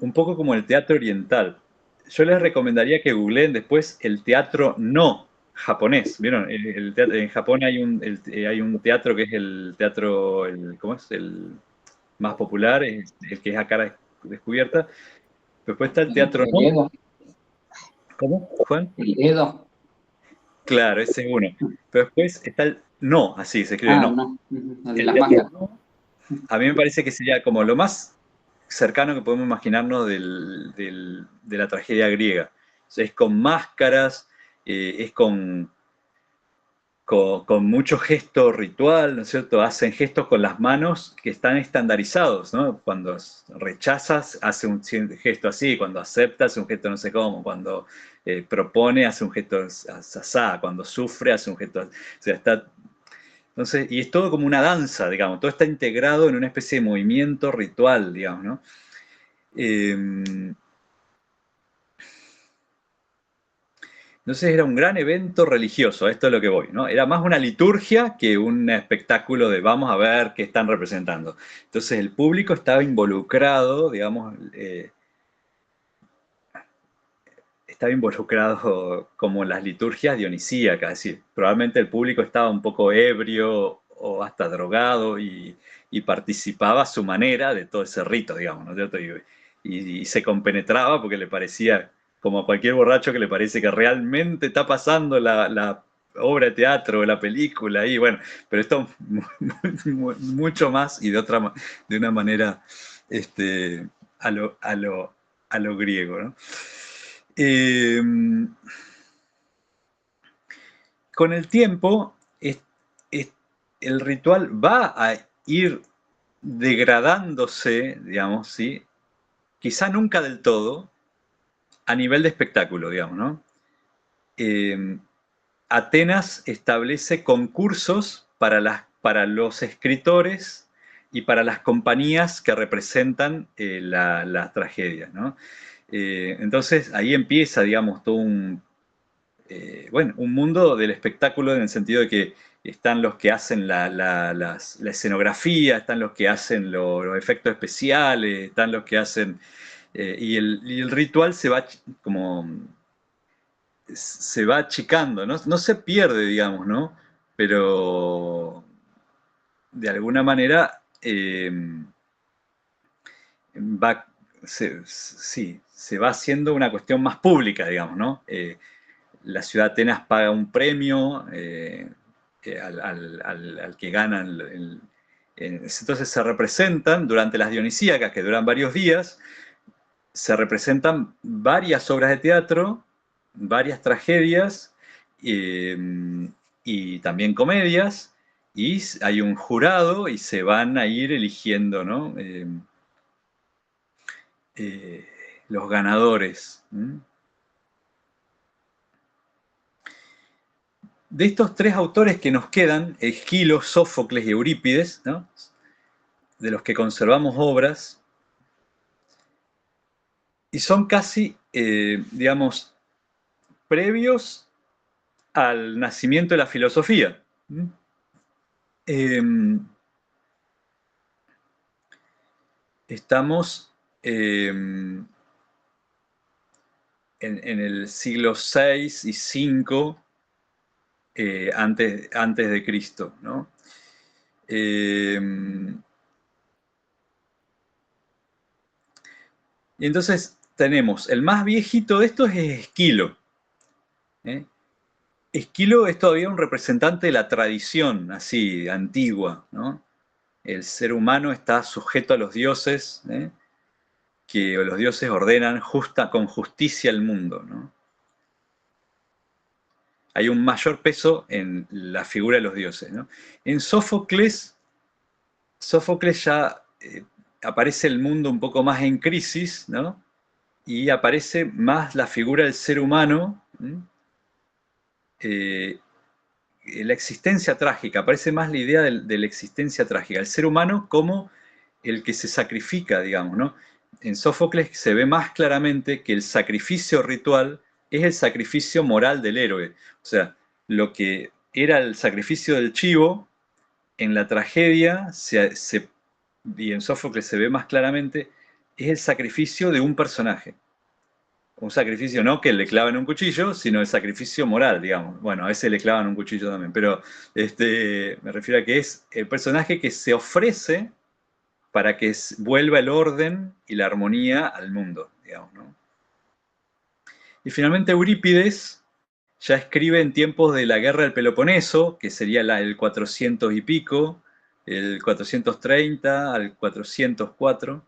un poco como el teatro oriental. Yo les recomendaría que googleen después el teatro no japonés. ¿Vieron? En Japón hay un teatro que es el teatro, ¿cómo es? El más popular, es el que es a cara descubierta. Después está el teatro El no. Edo, ¿Cómo, Juan? el Edo. Claro, ese es uno. Pero después está el no, así se escribe Ah, no. no, el de El las teatro máscaras. no, a mí me parece que sería como lo más cercano que podemos imaginarnos de la tragedia griega. O sea, es con máscaras, es con mucho gesto ritual, ¿no es cierto? Hacen gestos con las manos que están estandarizados, ¿no? Cuando rechazas, hace un gesto así, cuando acepta, hace un gesto no sé cómo, cuando propone, hace un gesto asá, cuando sufre, hace un gesto. O sea, está. Entonces, y es todo como una danza, digamos, todo está integrado en una especie de movimiento ritual, digamos, ¿no? Entonces era un gran evento religioso, a esto es lo que voy, ¿no? Era más una liturgia que un espectáculo de vamos a ver qué están representando. Entonces el público estaba involucrado, digamos, estaba involucrado como en las liturgias dionisíacas, es decir, probablemente el público estaba un poco ebrio o hasta drogado y participaba a su manera de todo ese rito, digamos, ¿no es cierto? Y se compenetraba porque le parecía, como a cualquier borracho que le parece que realmente está pasando la obra de teatro o la película, y bueno, pero esto mucho más y de una manera a lo griego, ¿no? Eh, con el tiempo, el ritual va a ir degradándose, digamos, ¿sí? Quizá nunca del todo, a nivel de espectáculo, digamos, ¿no? Atenas establece concursos para los escritores y para las compañías que representan la tragedia, ¿no? Entonces ahí empieza, digamos, todo un mundo del espectáculo en el sentido de que están los que hacen la escenografía, están los que hacen los efectos especiales, están los que hacen. Y el ritual se va achicando, no se pierde, digamos, ¿no? Pero de alguna manera va, sí, se va haciendo una cuestión más pública, digamos, ¿no? La ciudad de Atenas paga un premio al que gana. Entonces se representan durante las Dionisíacas, que duran varios días, se representan varias obras de teatro, varias tragedias y también comedias, y hay un jurado y se van a ir eligiendo, ¿no? Los ganadores. De estos tres autores que nos quedan, Esquilo, Sófocles y Eurípides, ¿no? De los que conservamos obras, y son casi, digamos, previos al nacimiento de la filosofía. Estamos en el siglo VI y V antes de Cristo, ¿no? Y entonces tenemos, el más viejito de estos es Esquilo. Esquilo es todavía un representante de la tradición, así, antigua, ¿no? El ser humano está sujeto a los dioses, que los dioses ordenan con justicia el mundo, ¿no? Hay un mayor peso en la figura de los dioses, ¿no? En Sófocles ya aparece el mundo un poco más en crisis, ¿no? Y aparece más la figura del ser humano, la existencia trágica, aparece más la idea de la existencia trágica, el ser humano como el que se sacrifica, digamos, ¿no? En Sófocles se ve más claramente que el sacrificio ritual es el sacrificio moral del héroe. O sea, lo que era el sacrificio del chivo, en la tragedia, y en Sófocles se ve más claramente, es el sacrificio de un personaje. Un sacrificio no que le clavan un cuchillo, sino el sacrificio moral, digamos. Bueno, a veces le clavan un cuchillo también, pero me refiero a que es el personaje que se ofrece para que vuelva el orden y la armonía al mundo, digamos, ¿no? Y finalmente Eurípides ya escribe en tiempos de la guerra del Peloponeso, que sería el 400 y pico, el 430 al 404.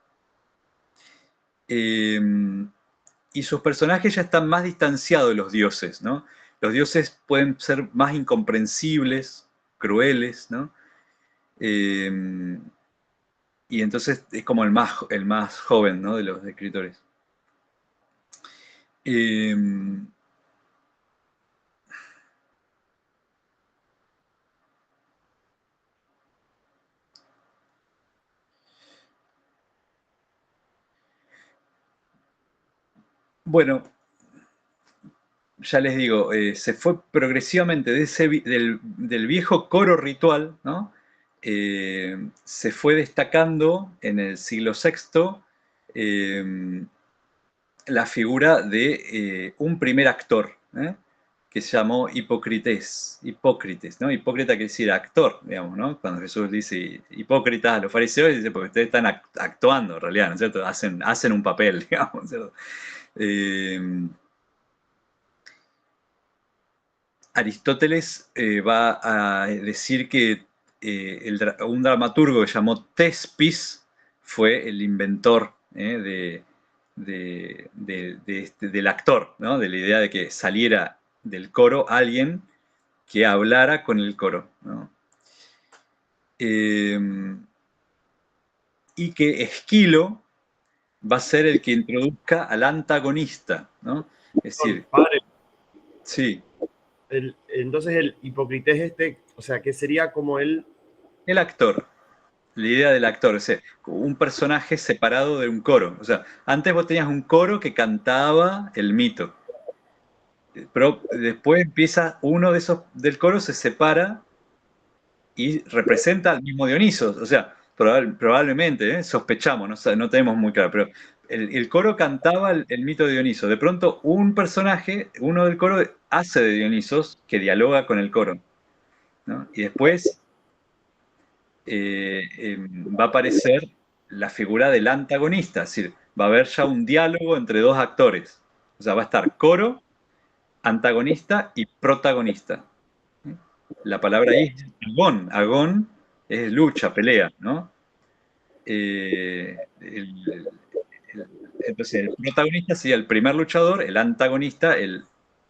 Y sus personajes ya están más distanciados de los dioses, ¿no? Los dioses pueden ser más incomprensibles, crueles, ¿no? Y entonces es como el más joven, ¿no? De los escritores. Bueno, ya les digo, se fue progresivamente del viejo coro ritual, ¿no? Se fue destacando en el siglo VI la figura de un primer actor, que se llamó Hipócrites, ¿no? Hipócrita quiere decir actor, digamos, ¿no? Cuando Jesús dice hipócritas a los fariseos, dice, porque ustedes están actuando en realidad, ¿no es cierto? Hacen un papel, digamos, ¿no es cierto? Aristóteles va a decir que un dramaturgo que llamó Tespis fue el inventor del actor, ¿no? De la idea de que saliera del coro alguien que hablara con el coro, ¿no? Y que Esquilo va a ser el que introduzca al antagonista, ¿no? Es decir, padre, sí. Entonces el Hipócrites o sea, que sería como el actor. La idea del actor, o sea, un personaje separado de un coro. O sea, antes vos tenías un coro que cantaba el mito. Pero después empieza uno de esos del coro, se separa y representa al mismo Dioniso. O sea, probablemente, sospechamos, no tenemos muy claro, pero el coro cantaba el mito de Dioniso. De pronto, un personaje, uno del coro, hace de Dionisos que dialoga con el coro, ¿no? Y después va a aparecer la figura del antagonista, es decir, va a haber ya un diálogo entre dos actores. O sea, va a estar coro, antagonista y protagonista. La palabra ahí es agón. Agón es lucha, pelea, ¿no? Entonces, el protagonista sería el primer luchador, el antagonista, el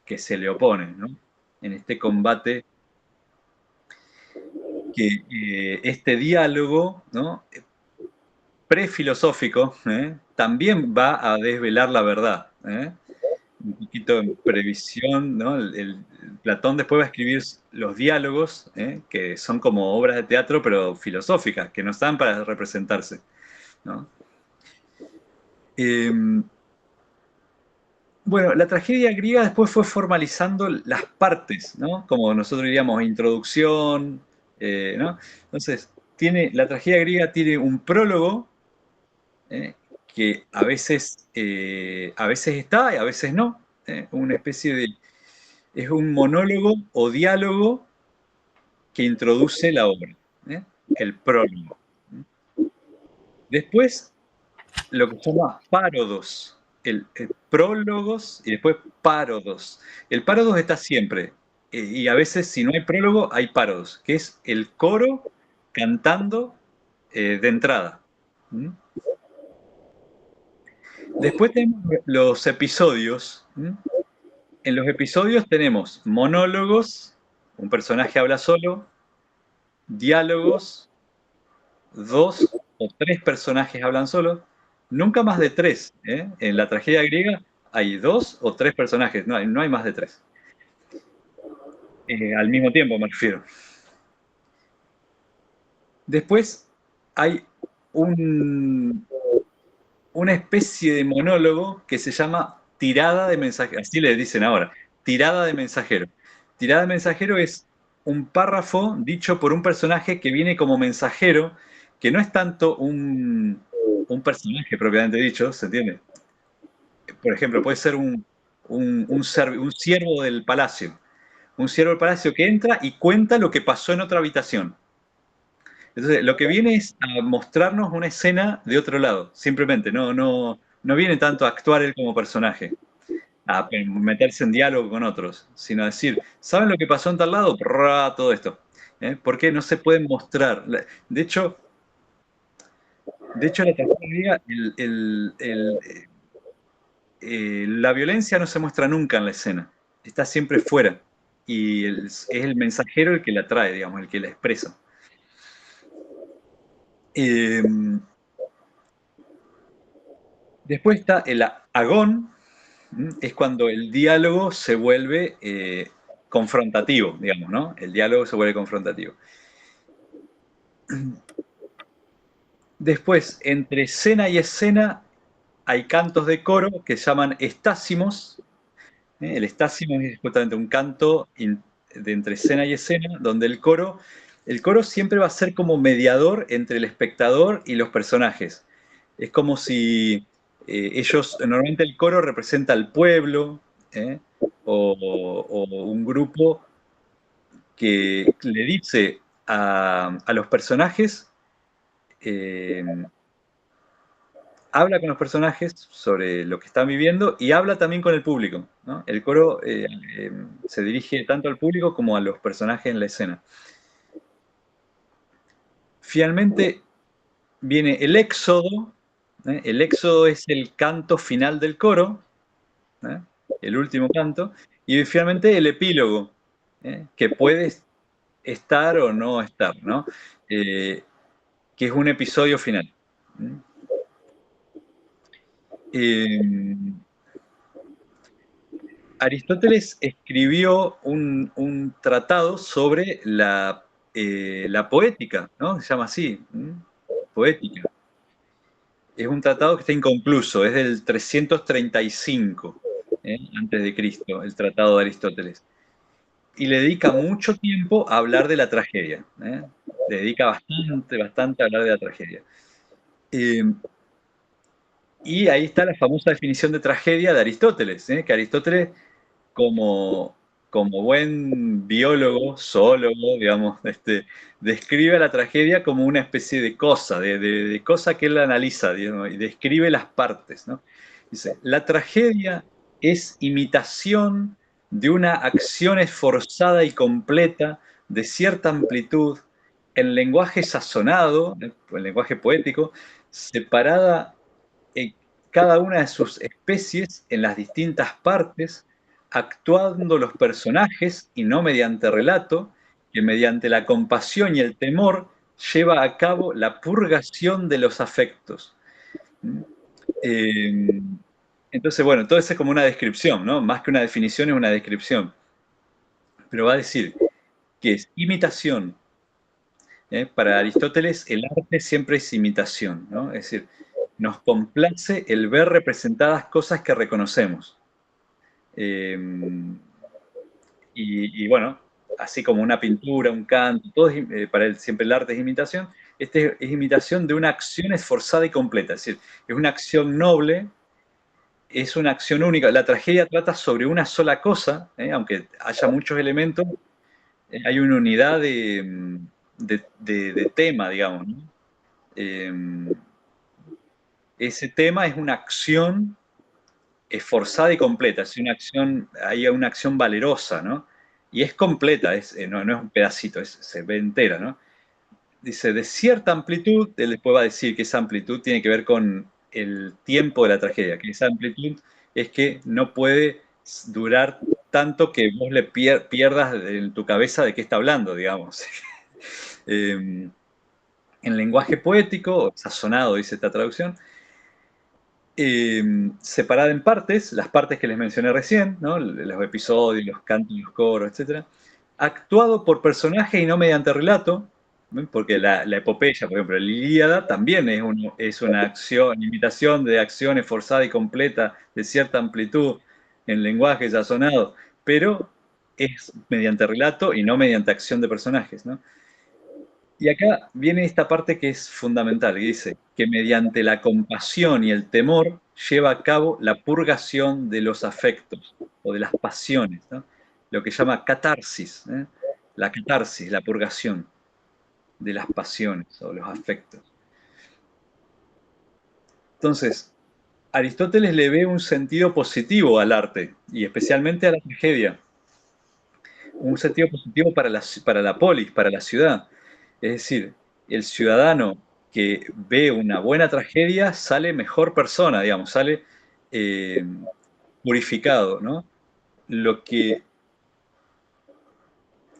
que se le opone, ¿no? En este combate. que este diálogo, ¿no?, prefilosófico, también va a desvelar la verdad. Un poquito en previsión, ¿no? Platón después va a escribir los diálogos, que son como obras de teatro, pero filosóficas, que no están para representarse, ¿no? Bueno, la tragedia griega después fue formalizando las partes, ¿no? Como nosotros diríamos, introducción, ¿no? Entonces, la tragedia griega tiene un prólogo, que a veces está y a veces no, una especie de... Es un monólogo o diálogo que introduce la obra, el prólogo. Después, lo que se llama párodos, el prólogos y después párodos. El párodos está siempre, y a veces si no hay prólogo hay párodos, que es el coro cantando de entrada. Después tenemos los episodios. En los episodios tenemos monólogos, un personaje habla solo, diálogos, 2 o 3 personajes hablan solos, nunca más de 3. En la tragedia griega hay 2 o 3 personajes, no hay más de 3. Al mismo tiempo me refiero. Después hay una especie de monólogo que se llama tirada de mensajero, así le dicen ahora, tirada de mensajero. Tirada de mensajero es un párrafo dicho por un personaje que viene como mensajero, que no es tanto un personaje propiamente dicho, ¿se entiende? Por ejemplo, puede ser un siervo del palacio. Un siervo del palacio que entra y cuenta lo que pasó en otra habitación. Entonces, lo que viene es a mostrarnos una escena de otro lado, simplemente. No viene tanto a actuar él como personaje, a meterse en diálogo con otros, sino a decir, ¿saben lo que pasó en tal lado? Todo esto. Porque no se pueden mostrar. De hecho, la tragedia griega, la violencia no se muestra nunca en la escena, está siempre fuera. Y es el mensajero el que la trae, digamos, el que la expresa. Después está el agón, es cuando el diálogo se vuelve confrontativo, digamos, ¿no? El diálogo se vuelve confrontativo. Después, entre escena y escena, hay cantos de coro que se llaman estásimos. El estásimo es justamente un canto de entre escena y escena, donde el coro siempre va a ser como mediador entre el espectador y los personajes. Es como si normalmente el coro representa al pueblo, o un grupo que le dice a los personajes, habla con los personajes sobre lo que están viviendo y habla también con el público, ¿no? El coro se dirige tanto al público como a los personajes en la escena. Finalmente viene el éxodo. El éxodo es el canto final del coro, el último canto, y finalmente el epílogo, que puede estar o no estar, ¿no? Que es un episodio final. Aristóteles escribió un tratado sobre la poética, ¿no? Se llama así, poética. Es un tratado que está inconcluso, es del 335 antes de Cristo, el tratado de Aristóteles. Y le dedica mucho tiempo a hablar de la tragedia. Le dedica bastante a hablar de la tragedia. Y ahí está la famosa definición de tragedia de Aristóteles, que Aristóteles, como buen biólogo, zoólogo, digamos, describe a la tragedia como una especie de cosa, de cosa que él analiza, digamos, y describe las partes, ¿no? Dice, la tragedia es imitación de una acción esforzada y completa de cierta amplitud en lenguaje sazonado, el lenguaje poético, separada en cada una de sus especies en las distintas partes, actuando los personajes y no mediante relato, que mediante la compasión y el temor lleva a cabo la purgación de los afectos. Entonces, bueno, todo eso es como una descripción, ¿no? Más que una definición, es una descripción. Pero va a decir que es imitación. Para Aristóteles, el arte siempre es imitación, ¿no? Es decir, nos complace el ver representadas cosas que reconocemos. Y bueno, así como una pintura, un canto, todo para él siempre el arte es imitación. Este es imitación de una acción esforzada y completa, es decir, es una acción noble, es una acción única. La tragedia trata sobre una sola cosa, aunque haya muchos elementos, hay una unidad de tema, digamos, ¿no? Ese tema es una acción esforzada y completa, es una acción, hay una acción valerosa, ¿no? Y es completa, no es un pedacito, se ve entera, ¿no? Dice, de cierta amplitud, él después va a decir que esa amplitud tiene que ver con el tiempo de la tragedia, que esa amplitud es que no puede durar tanto que vos le pierdas en tu cabeza de qué está hablando, digamos. En lenguaje poético, sazonado, dice esta traducción, separada en partes, las partes que les mencioné recién, ¿no? Los episodios, los cantos, los coros, etc. Actuado por personaje y no mediante relato, ¿no? Porque la epopeya, por ejemplo, la Ilíada también es una acción, imitación de acción esforzada y completa de cierta amplitud en lenguaje sazonado, pero es mediante relato y no mediante acción de personajes, ¿no? Y acá viene esta parte que es fundamental, que dice que mediante la compasión y el temor lleva a cabo la purgación de los afectos o de las pasiones, ¿no? Lo que llama catarsis, la catarsis, la purgación de las pasiones o los afectos. Entonces, Aristóteles le ve un sentido positivo al arte y especialmente a la tragedia. Un sentido positivo para la polis, para la ciudad. Es decir, el ciudadano que ve una buena tragedia sale mejor persona, digamos, sale purificado, ¿no? Lo que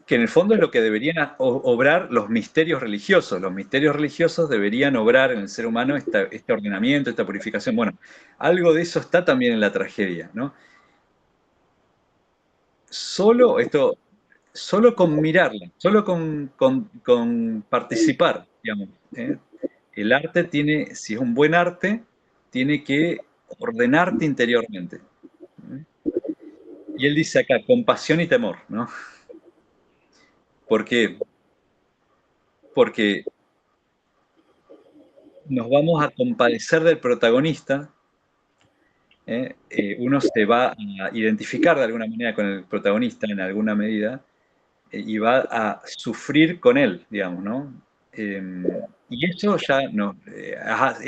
en el fondo es lo que deberían obrar los misterios religiosos. Los misterios religiosos deberían obrar en el ser humano este ordenamiento, esta purificación. Bueno, algo de eso está también en la tragedia, ¿no? Solo con mirarla, solo con participar, digamos. El arte tiene, si es un buen arte, tiene que ordenarte interiormente. Y él dice acá, compasión y temor, ¿no? ¿Por qué? Porque nos vamos a compadecer del protagonista, uno se va a identificar de alguna manera con el protagonista en alguna medida, y va a sufrir con él, digamos, ¿no? Y eso ya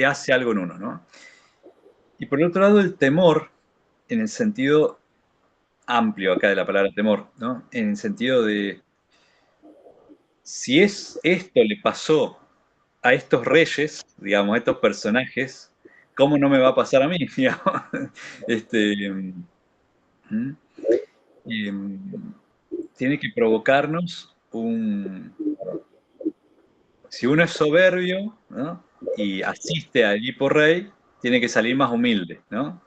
hace algo en uno, ¿no? Y por otro lado, el temor, en el sentido amplio acá de la palabra temor, ¿no? En el sentido de, si esto le pasó a estos reyes, digamos, a estos personajes, ¿cómo no me va a pasar a mí? Tiene que provocarnos si uno es soberbio, ¿no? Y asiste a Edipo Rey, tiene que salir más humilde, ¿no?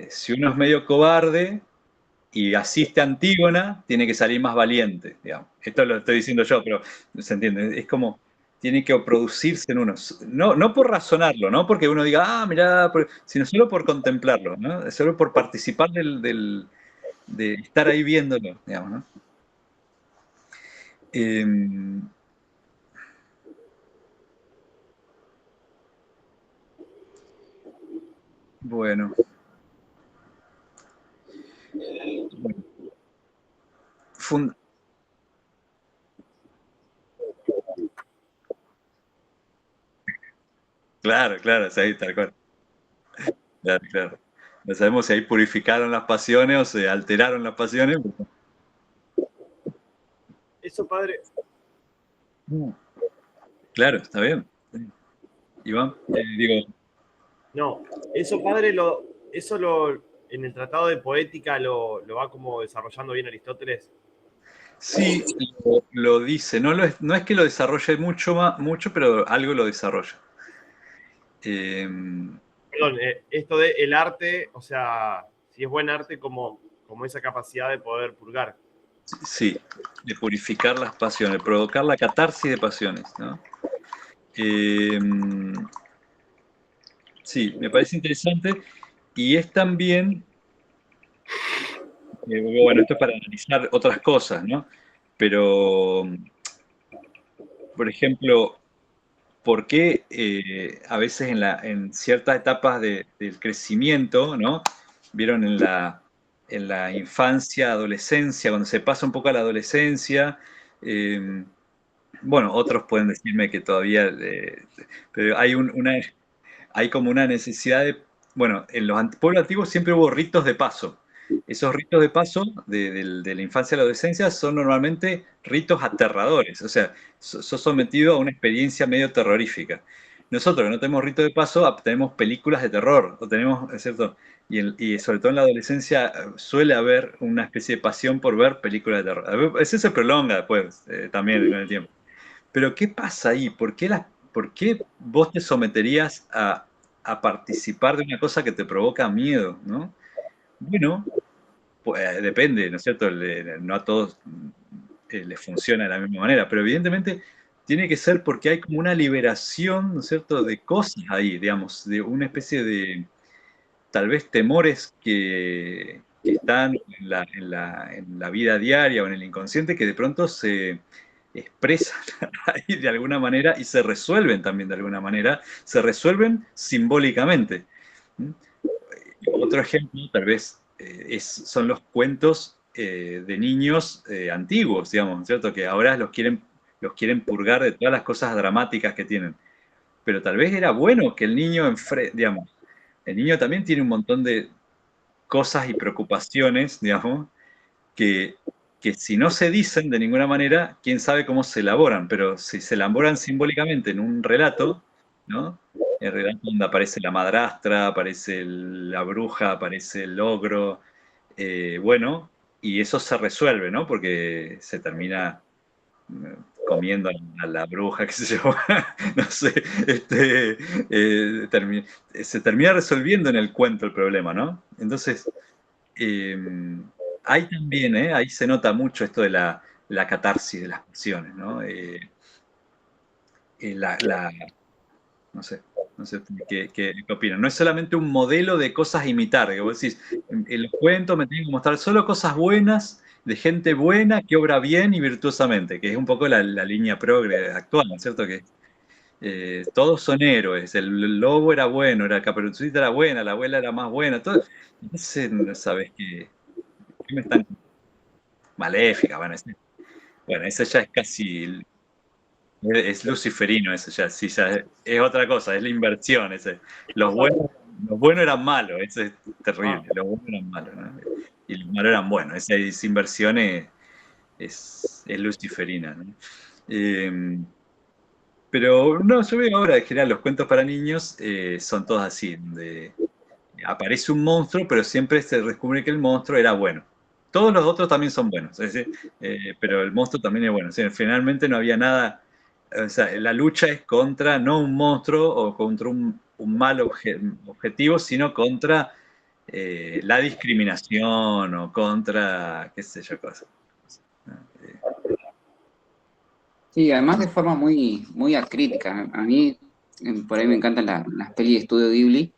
Si uno es medio cobarde y asiste a Antígona, tiene que salir más valiente, digamos. Esto lo estoy diciendo yo, pero se entiende. Es como, tiene que producirse en uno. No por razonarlo, no porque uno diga, mirá, sino solo por contemplarlo, ¿no? Solo por participar de estar ahí viéndolo, digamos, ¿no? Bueno. Claro, claro, sí, tal cual. Claro, claro. No sabemos si ahí purificaron las pasiones o se alteraron las pasiones. Eso, padre. Claro, está bien. Iván, digo. No, eso, padre, en el Tratado de Poética lo va como desarrollando bien Aristóteles. Sí, lo dice. No es que lo desarrolle mucho, pero algo lo desarrolla. Eh, Perdón, esto de el arte, o sea, si es buen arte, como esa capacidad de poder purgar. sí, de purificar las pasiones, provocar la catarsis de pasiones, ¿no? Eh, sí, me parece interesante. Y es también, bueno, esto es para analizar otras cosas, ¿no? Pero, por ejemplo, ¿por qué a veces en ciertas etapas del crecimiento, ¿no? Vieron en la infancia, adolescencia, cuando se pasa un poco a la adolescencia, eh, bueno, otros pueden decirme que todavía, pero hay como una necesidad de, bueno, en los pueblos antiguos siempre hubo ritos de paso. Esos ritos de paso de la infancia a la adolescencia son normalmente ritos aterradores, o sea, sos sometido a una experiencia medio terrorífica. Nosotros que no tenemos rito de paso, tenemos películas de terror, o tenemos, ¿es cierto? Y sobre todo en la adolescencia suele haber una especie de pasión por ver películas de terror. Eso se prolonga después, también con el tiempo. Pero ¿qué pasa ahí? ¿Por qué vos te someterías a participar de una cosa que te provoca miedo, ¿no? Bueno, pues, depende, ¿no es cierto? No a todos les funciona de la misma manera, pero evidentemente tiene que ser porque hay como una liberación, ¿no es cierto?, de cosas ahí, digamos, de una especie de, tal vez, temores que están en la vida diaria o en el inconsciente que de pronto se expresan ahí de alguna manera y se resuelven también de alguna manera, se resuelven simbólicamente. ¿Mm? Otro ejemplo, tal vez, son los cuentos de niños antiguos, digamos, ¿cierto? Que ahora los quieren purgar de todas las cosas dramáticas que tienen. Pero tal vez era bueno que el niño, digamos, el niño también tiene un montón de cosas y preocupaciones, digamos, que, que si no se dicen de ninguna manera, quién sabe cómo se elaboran, pero si se elaboran simbólicamente en un relato, ¿no? El relato donde aparece la madrastra, aparece la bruja, aparece el ogro, bueno, y eso se resuelve, ¿no? Porque se termina comiendo a la bruja, qué sé yo, no sé, se termina resolviendo en el cuento el problema, ¿no? Entonces, eh, hay también, ahí se nota mucho esto de la catarsis de las pasiones, ¿no? Eh, la, la- no sé, no sé qué opinan. No es solamente un modelo de cosas a imitar, que vos decís, en los cuentos me tienen que mostrar solo cosas buenas, de gente buena que obra bien y virtuosamente, que es un poco la línea progre actual, ¿no es cierto? Que todos son héroes, el lobo era bueno, la Caperucita era buena, la abuela era más buena, todo. Ese, ¿sabes qué me están? Maléfica, bueno, ese ya es casi, es luciferino ese ya, sí, ya es otra cosa, es la inversión ese. Los buenos eran malos, ese es terrible, los buenos eran malos, ¿no? Y los malos eran buenos, esa inversión es luciferina, ¿no? Eh, pero no, yo veo ahora en general los cuentos para niños son todos así, donde aparece un monstruo, pero siempre se descubre que el monstruo era bueno. Todos los otros también son buenos, es decir, pero el monstruo también es bueno. O sea, finalmente no había nada, o sea, la lucha es contra no un monstruo o contra un mal objetivo, sino contra la discriminación o contra, qué sé yo, cosas. ¿No? Sí, además de forma muy acrítica. A mí, por ahí me encantan las pelis de estudio Ghibli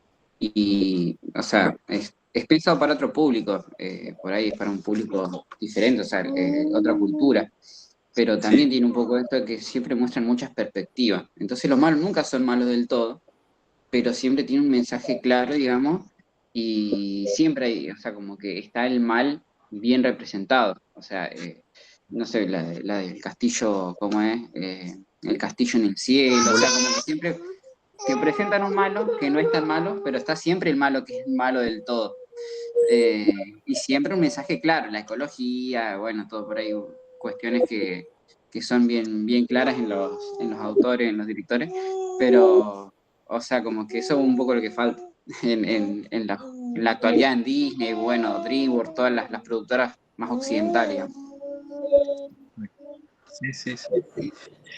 o sea, es pensado para otro público, por ahí es para un público diferente, o sea, otra cultura, pero también Sí, tiene un poco esto de que siempre muestran muchas perspectivas. Entonces los malos nunca son malos del todo, pero siempre tiene un mensaje claro, digamos, y siempre hay, o sea, como que está el mal bien representado. O sea, no sé, la del castillo, ¿cómo es? El castillo en el cielo, o sea, como que siempre te presentan un malo que no es tan malo, pero está siempre el malo que es malo del todo. Y siempre un mensaje claro, la ecología, bueno, todo por ahí, cuestiones que son bien claras en los autores, en los directores, pero, o sea, como que eso es un poco lo que falta en la actualidad en Disney, bueno, DreamWorks, todas las productoras más occidentales, digamos. Sí, sí, sí.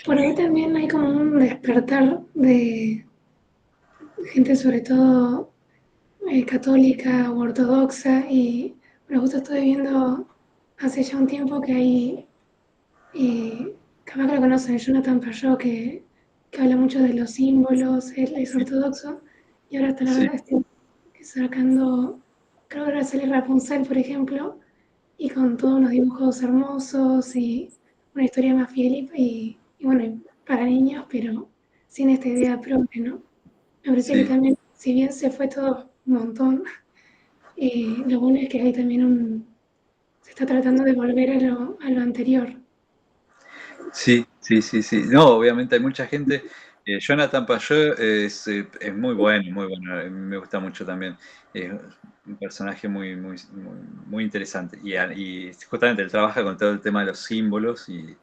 Por ahí también hay como un despertar de gente sobre todo católica o ortodoxa y pero justo estoy viendo hace ya un tiempo que hay, capaz que lo conocen, Jonathan Pajot, que habla mucho de los símbolos, él es ortodoxo y ahora está la Sí, verdad sacando, creo que ahora sale Rapunzel, por ejemplo, y con todos unos dibujos hermosos y una historia más fiel y bueno, y para niños, pero sin esta idea propia, ¿no? Me parece que sí. también, si bien se fue todo un montón, lo bueno es que hay también se está tratando de volver a lo anterior. Sí, sí, sí, sí. No, obviamente hay mucha gente. Jonathan Pajot es muy bueno, muy bueno. Me gusta mucho también. Es un personaje muy interesante. Y justamente él trabaja con todo el tema de los símbolos y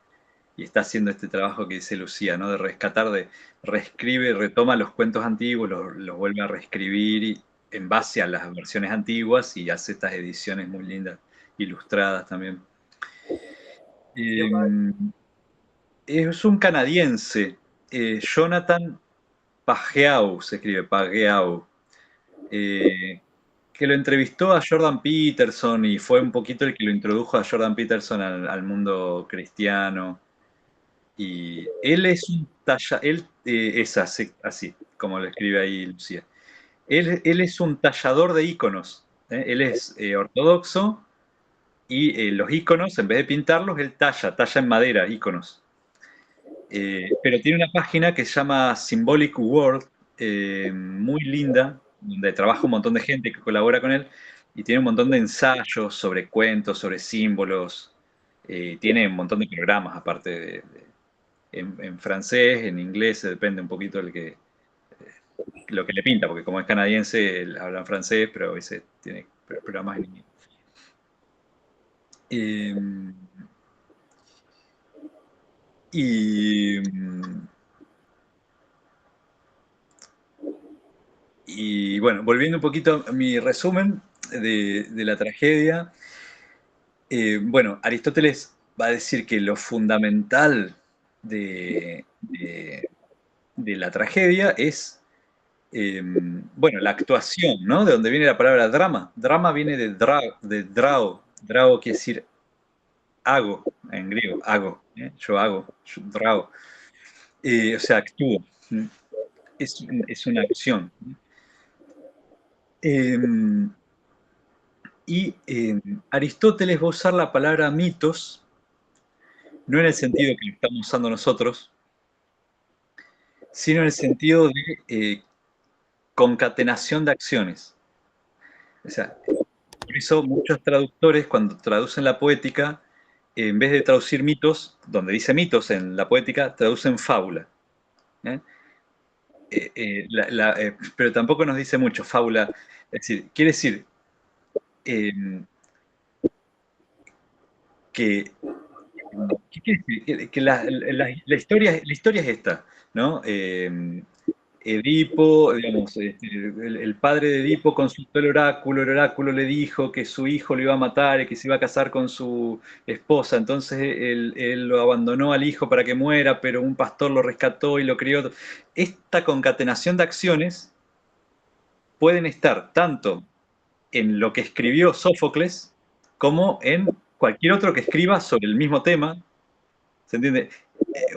está haciendo este trabajo que dice Lucía, ¿no? De rescatar, reescribe, retoma los cuentos antiguos, los vuelve a reescribir en base a las versiones antiguas y hace estas ediciones muy lindas, ilustradas también. Eh, es un canadiense, Jonathan Pageau, se escribe Pageau, eh, que lo entrevistó a Jordan Peterson y fue un poquito el que lo introdujo a Jordan Peterson al mundo cristiano. Y él es un él es así, como lo escribe ahí Lucía. Él es un tallador de íconos. Él es ortodoxo y los íconos, en vez de pintarlos, él talla en madera íconos. Pero tiene una página que se llama Symbolic World, muy linda, donde trabaja un montón de gente que colabora con él, y tiene un montón de ensayos sobre cuentos, sobre símbolos, tiene un montón de programas aparte en francés, en inglés, depende un poquito lo que le pinta, porque como es canadiense, él habla en francés, pero a veces tiene programas en inglés. Eh, y, y bueno, volviendo un poquito a mi resumen de la tragedia, bueno, Aristóteles va a decir que lo fundamental de la tragedia es, bueno, la actuación, ¿no? De donde viene la palabra drama. Drama viene de drao. Drao quiere decir hago, en griego, hago. Yo hago, drao. O sea, actúo. Es una acción. Eh, Aristóteles va a usar la palabra mitos, no en el sentido que lo estamos usando nosotros, sino en el sentido de concatenación de acciones. O sea, por eso muchos traductores, cuando traducen la poética, en vez de traducir mitos, donde dice mitos en la poética, traducen fábula. ¿eh? Pero tampoco nos dice mucho fábula. Es decir, quiere decir eh, que, ¿qué quiere decir? Que la historia es esta, ¿no? Edipo, digamos, el padre de Edipo consultó el oráculo le dijo que su hijo lo iba a matar y que se iba a casar con su esposa, entonces él lo abandonó al hijo para que muera, pero un pastor lo rescató y lo crió. Esta concatenación de acciones pueden estar tanto en lo que escribió Sófocles como en cualquier otro que escriba sobre el mismo tema, ¿se entiende?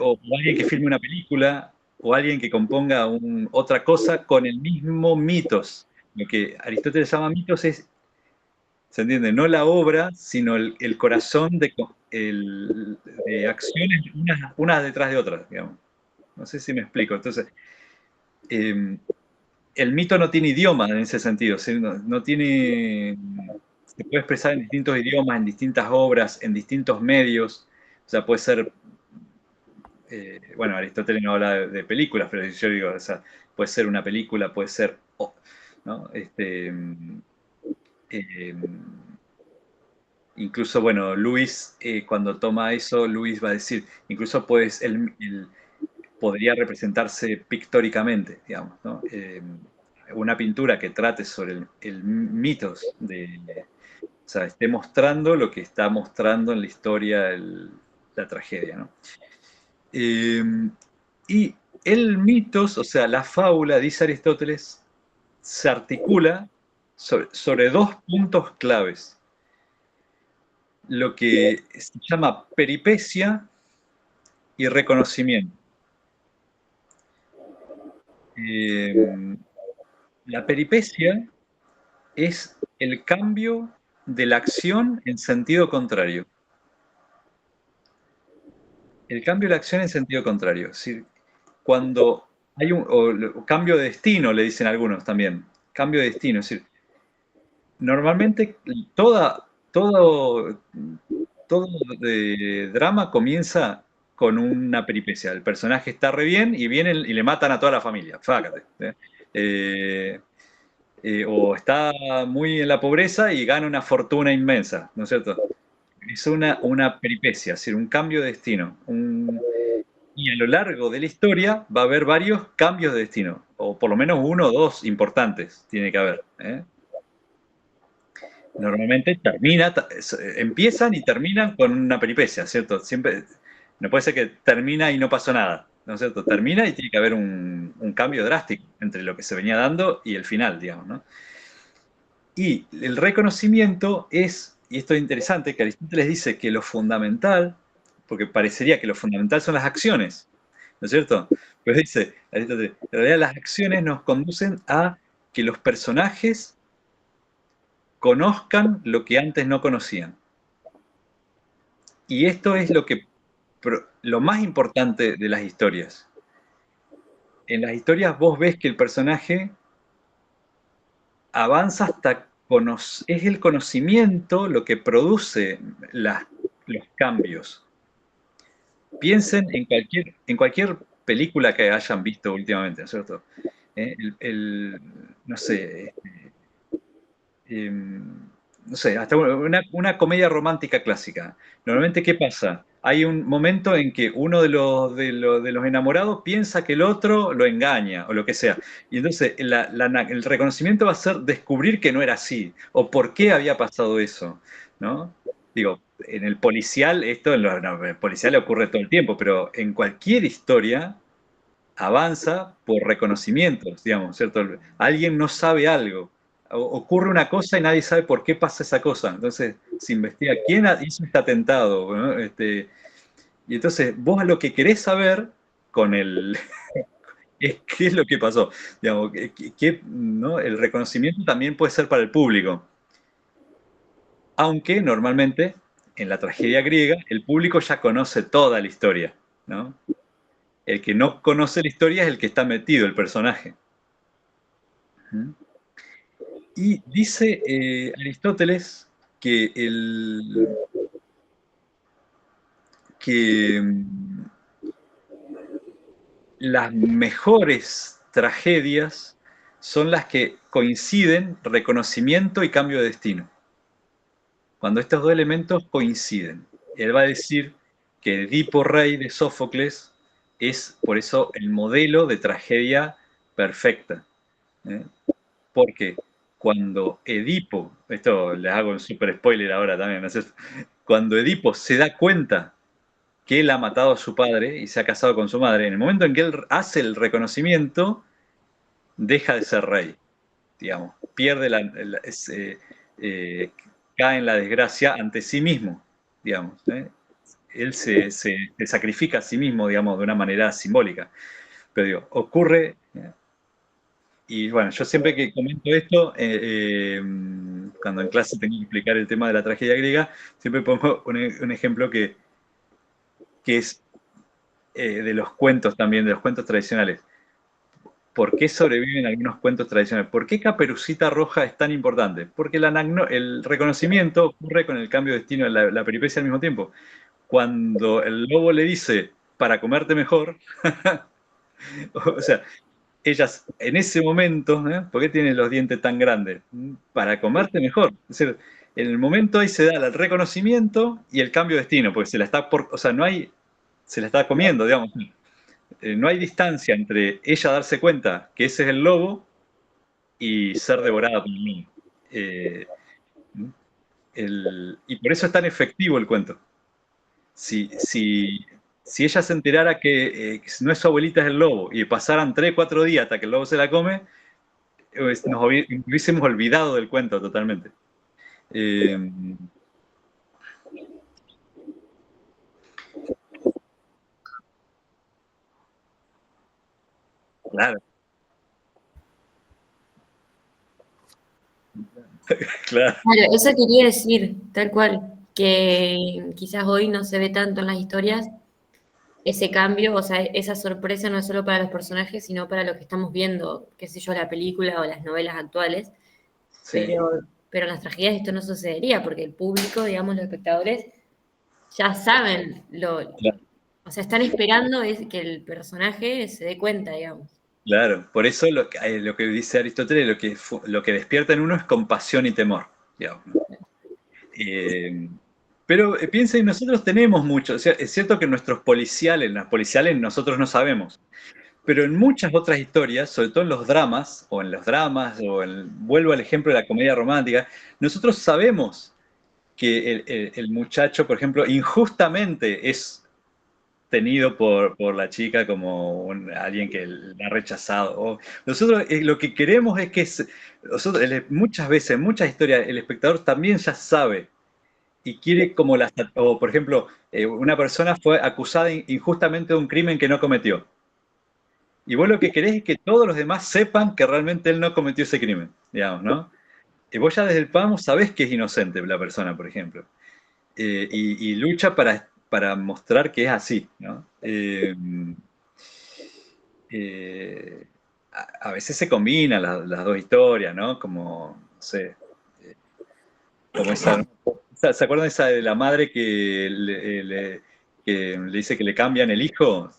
O alguien que filme una película, o alguien que componga otra cosa con el mismo mitos. Lo que Aristóteles llama mitos es, ¿se entiende? No la obra, sino el corazón de acciones unas detrás de otras, digamos. No sé si me explico. Entonces, el mito no tiene idioma en ese sentido, ¿sí? No tiene, se puede expresar en distintos idiomas, en distintas obras, en distintos medios. O sea, puede ser bueno, Aristóteles no habla de películas, pero yo digo, o sea, puede ser una película, puede ser, ¿no? Eh, incluso, bueno, Luis, cuando toma eso, Luis va a decir, incluso pues, podría representarse pictóricamente, digamos, ¿no? Una pintura que trate sobre el mitos sea, esté mostrando lo que está mostrando en la historia la tragedia, ¿no? Y el mitos, o sea, la fábula, dice Aristóteles, se articula sobre dos puntos claves. Lo que se llama peripecia y reconocimiento. La peripecia es el cambio de la acción en sentido contrario. El cambio de la acción en sentido contrario. Es decir, cuando hay o cambio de destino, le dicen algunos también. Cambio de destino. Es decir, normalmente todo drama comienza con una peripecia. El personaje está re bien y vienen y le matan a toda la familia. Fácate. O está muy en la pobreza y gana una fortuna inmensa, ¿no es cierto? Es una peripecia, es decir, un cambio de destino. Y a lo largo de la historia va a haber varios cambios de destino, o por lo menos uno o dos importantes tiene que haber. Normalmente empiezan y terminan con una peripecia, ¿cierto? Siempre, no puede ser que termina y no pasó nada, ¿no es cierto? Termina y tiene que haber un cambio drástico entre lo que se venía dando y el final, digamos, ¿no? Y el reconocimiento es, y esto es interesante, que Aristóteles dice que lo fundamental, porque parecería que lo fundamental son las acciones, ¿no es cierto? Pero dice Aristóteles, en realidad las acciones nos conducen a que los personajes conozcan lo que antes no conocían. Y esto es lo más importante de las historias. En las historias vos ves que el personaje avanza hasta es el conocimiento lo que produce los cambios. Piensen en cualquier película que hayan visto últimamente, ¿no es cierto? No sé, no sé, hasta una comedia romántica clásica. Normalmente, ¿qué pasa? Hay un momento en que uno de los enamorados piensa que el otro lo engaña o lo que sea. Y entonces el reconocimiento va a ser descubrir que no era así o por qué había pasado eso, ¿no? Digo, en el policial, en el policial ocurre todo el tiempo, pero en cualquier historia avanza por reconocimientos, digamos, ¿cierto? Alguien no sabe algo, ocurre una cosa y nadie sabe por qué pasa esa cosa. Entonces se investiga quién hizo este atentado, ¿no? Y entonces vos lo que querés saber con es qué es lo que pasó. Digamos, ¿no? El reconocimiento también puede ser para el público. Aunque normalmente en la tragedia griega el público ya conoce toda la historia, ¿no? El que no conoce la historia es el que está metido, el personaje. Y dice Aristóteles que las mejores tragedias son las que coinciden reconocimiento y cambio de destino. Cuando estos dos elementos coinciden. Él va a decir que Edipo Rey de Sófocles es por eso el modelo de tragedia perfecta. Porque cuando Edipo, esto les hago un super spoiler ahora también, ¿no? Cuando Edipo se da cuenta que él ha matado a su padre y se ha casado con su madre, en el momento en que él hace el reconocimiento, deja de ser rey, digamos, pierde cae en la desgracia ante sí mismo, digamos. Él se sacrifica a sí mismo, digamos, de una manera simbólica. Pero digo, ocurre, y bueno, yo siempre que comento esto, cuando en clase tengo que explicar el tema de la tragedia griega, siempre pongo un ejemplo que es de los cuentos también, de los cuentos tradicionales. ¿Por qué sobreviven algunos cuentos tradicionales? ¿Por qué Caperucita Roja es tan importante? Porque el reconocimiento ocurre con el cambio de destino, la peripecia al mismo tiempo. Cuando el lobo le dice, para comerte mejor, o sea, ellas en ese momento, ¿por qué tienen los dientes tan grandes? Para comerte mejor. Es decir, en el momento ahí se da el reconocimiento y el cambio de destino, porque se la está se la está comiendo, digamos. No hay distancia entre ella darse cuenta que ese es el lobo y ser devorada por el lobo. y por eso es tan efectivo el cuento. Si ella se enterara que no es su abuelita, es el lobo, y pasaran 3, 4 días hasta que el lobo se la come, nos hubiésemos olvidado del cuento totalmente. Claro. Claro. Claro, eso quería decir, tal cual, que quizás hoy no se ve tanto en las historias ese cambio, o sea, esa sorpresa no es solo para los personajes, sino para lo que estamos viendo, qué sé yo, la película o las novelas actuales, Sí. pero en las tragedias esto no sucedería, porque el público, digamos, los espectadores, ya saben Claro. o sea, están esperando es que el personaje se dé cuenta, digamos. Claro, por eso lo que dice Aristóteles, lo que despierta en uno es compasión y temor, digamos. Pero piensen, nosotros tenemos mucho, o sea, es cierto que en las policiales nosotros no sabemos, pero en muchas otras historias, sobre todo en los dramas, vuelvo al ejemplo de la comedia romántica, nosotros sabemos que el muchacho, por ejemplo, injustamente es tenido por la chica como alguien que la ha rechazado. Nosotros lo que queremos es que nosotros, muchas veces, en muchas historias, el espectador también ya sabe y quiere como o por ejemplo, una persona fue acusada injustamente de un crimen que no cometió. Y vos lo que querés es que todos los demás sepan que realmente él no cometió ese crimen, digamos, ¿no? Y vos ya desde el páramo sabés que es inocente la persona, por ejemplo. Y lucha para mostrar que es así, ¿no? A veces se combinan las dos historias, ¿no? Como, no sé, como ¿se acuerdan esa de la madre que que le dice que le cambian el hijo?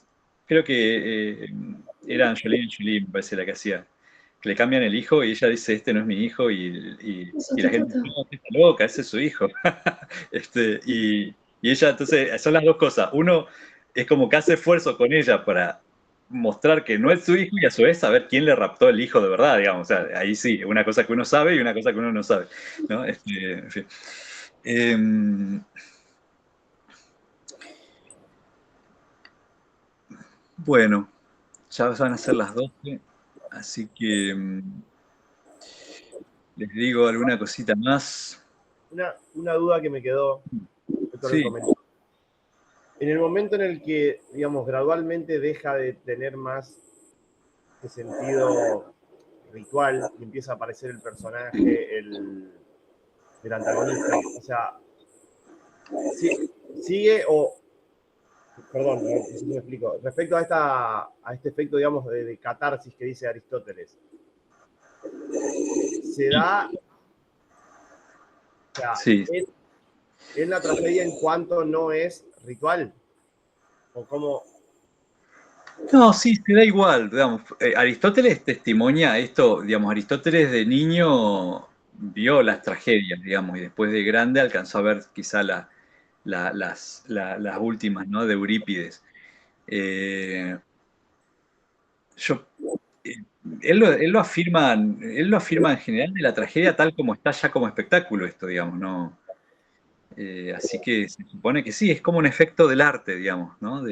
Creo que era Angelina Jolie, me parece la que hacía. Que le cambian el hijo y ella dice, este no es mi hijo, y la gente dice, no, está loca, ese es su hijo. Y ella, entonces, son las dos cosas. Uno es como que hace esfuerzo con ella para mostrar que no es su hijo y a su vez saber quién le raptó el hijo de verdad, digamos. O sea, ahí sí, una cosa que uno sabe y una cosa que uno no sabe, ¿no? En fin. Bueno, ya van a ser las 12, así que les digo alguna cosita más. Una duda que me quedó, Sí. En el momento en el que, digamos, gradualmente deja de tener más ese sentido ritual y empieza a aparecer el personaje, el antagonista, o sea, sigue o... Perdón, no sé si me explico. Respecto a este efecto, digamos, de catarsis que dice Aristóteles, se da... O sea, Sí. en la tragedia en cuanto no es ritual. O como... No, sí, se da igual, digamos. Aristóteles testimonia esto, digamos, Aristóteles de niño vio las tragedias, digamos, y después de grande alcanzó a ver quizá las últimas, ¿no? De Eurípides. Eh, yo, eh, él lo afirma en general de la tragedia tal como está ya como espectáculo esto, digamos, ¿no? Así que se supone que sí, es como un efecto del arte, digamos, ¿no?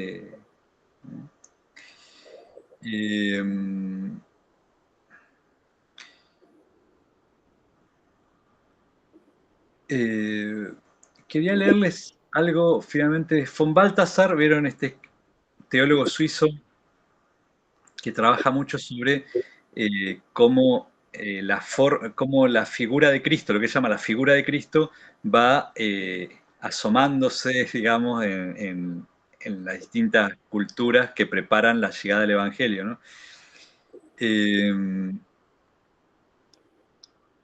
Quería leerles algo finalmente de von Balthasar. ¿Vieron este teólogo suizo que trabaja mucho sobre cómo la figura de Cristo, lo que llama la figura de Cristo, va asomándose, digamos, en las distintas culturas que preparan la llegada del Evangelio, ¿no?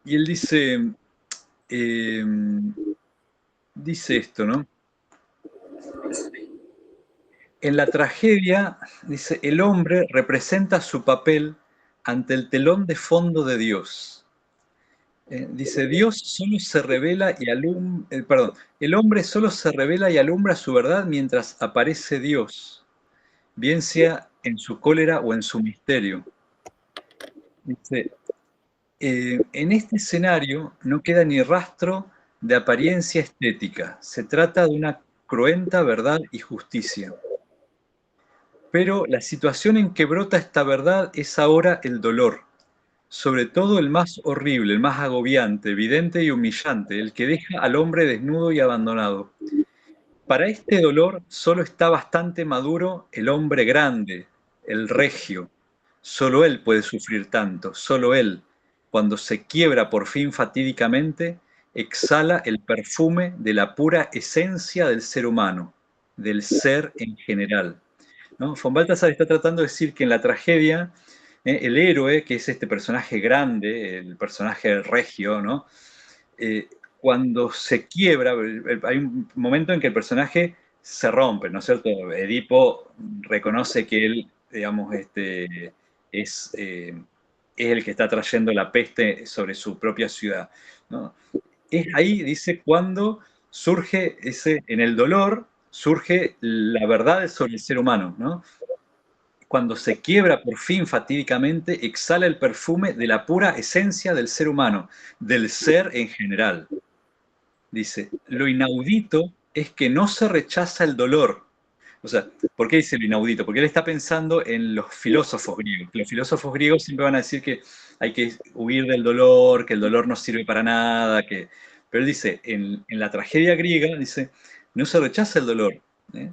Y él dice esto, ¿no? En la tragedia, dice, el hombre representa su papel ante el telón de fondo de Dios. Dice, Dios solo se revela y alumbra, el hombre solo se revela y alumbra su verdad mientras aparece Dios, bien sea en su cólera o en su misterio. Dice, en este escenario no queda ni rastro de apariencia estética. Se trata de una cruenta verdad y justicia. Pero la situación en que brota esta verdad es ahora el dolor, sobre todo el más horrible, el más agobiante, evidente y humillante, el que deja al hombre desnudo y abandonado. Para este dolor solo está bastante maduro el hombre grande, el regio. Solo él puede sufrir tanto, solo él, cuando se quiebra por fin fatídicamente, exhala el perfume de la pura esencia del ser humano, del ser en general, ¿no? Von Balthasar está tratando de decir que en la tragedia, el héroe, que es este personaje grande, el personaje regio, ¿no? Eh, cuando se quiebra, hay un momento en que el personaje se rompe, ¿no es cierto? Edipo reconoce que él, digamos, es el que está trayendo la peste sobre su propia ciudad, ¿no? Es ahí, dice, cuando surge en el dolor, surge la verdad sobre el ser humano, ¿no? Cuando se quiebra por fin fatídicamente, exhala el perfume de la pura esencia del ser humano, del ser en general. Dice, lo inaudito es que no se rechaza el dolor. O sea, ¿por qué dice lo inaudito? Porque él está pensando en los filósofos griegos. Los filósofos griegos siempre van a decir que hay que huir del dolor, que el dolor no sirve para nada, que... Pero él dice, en la tragedia griega, dice, no se rechaza el dolor. ¿eh?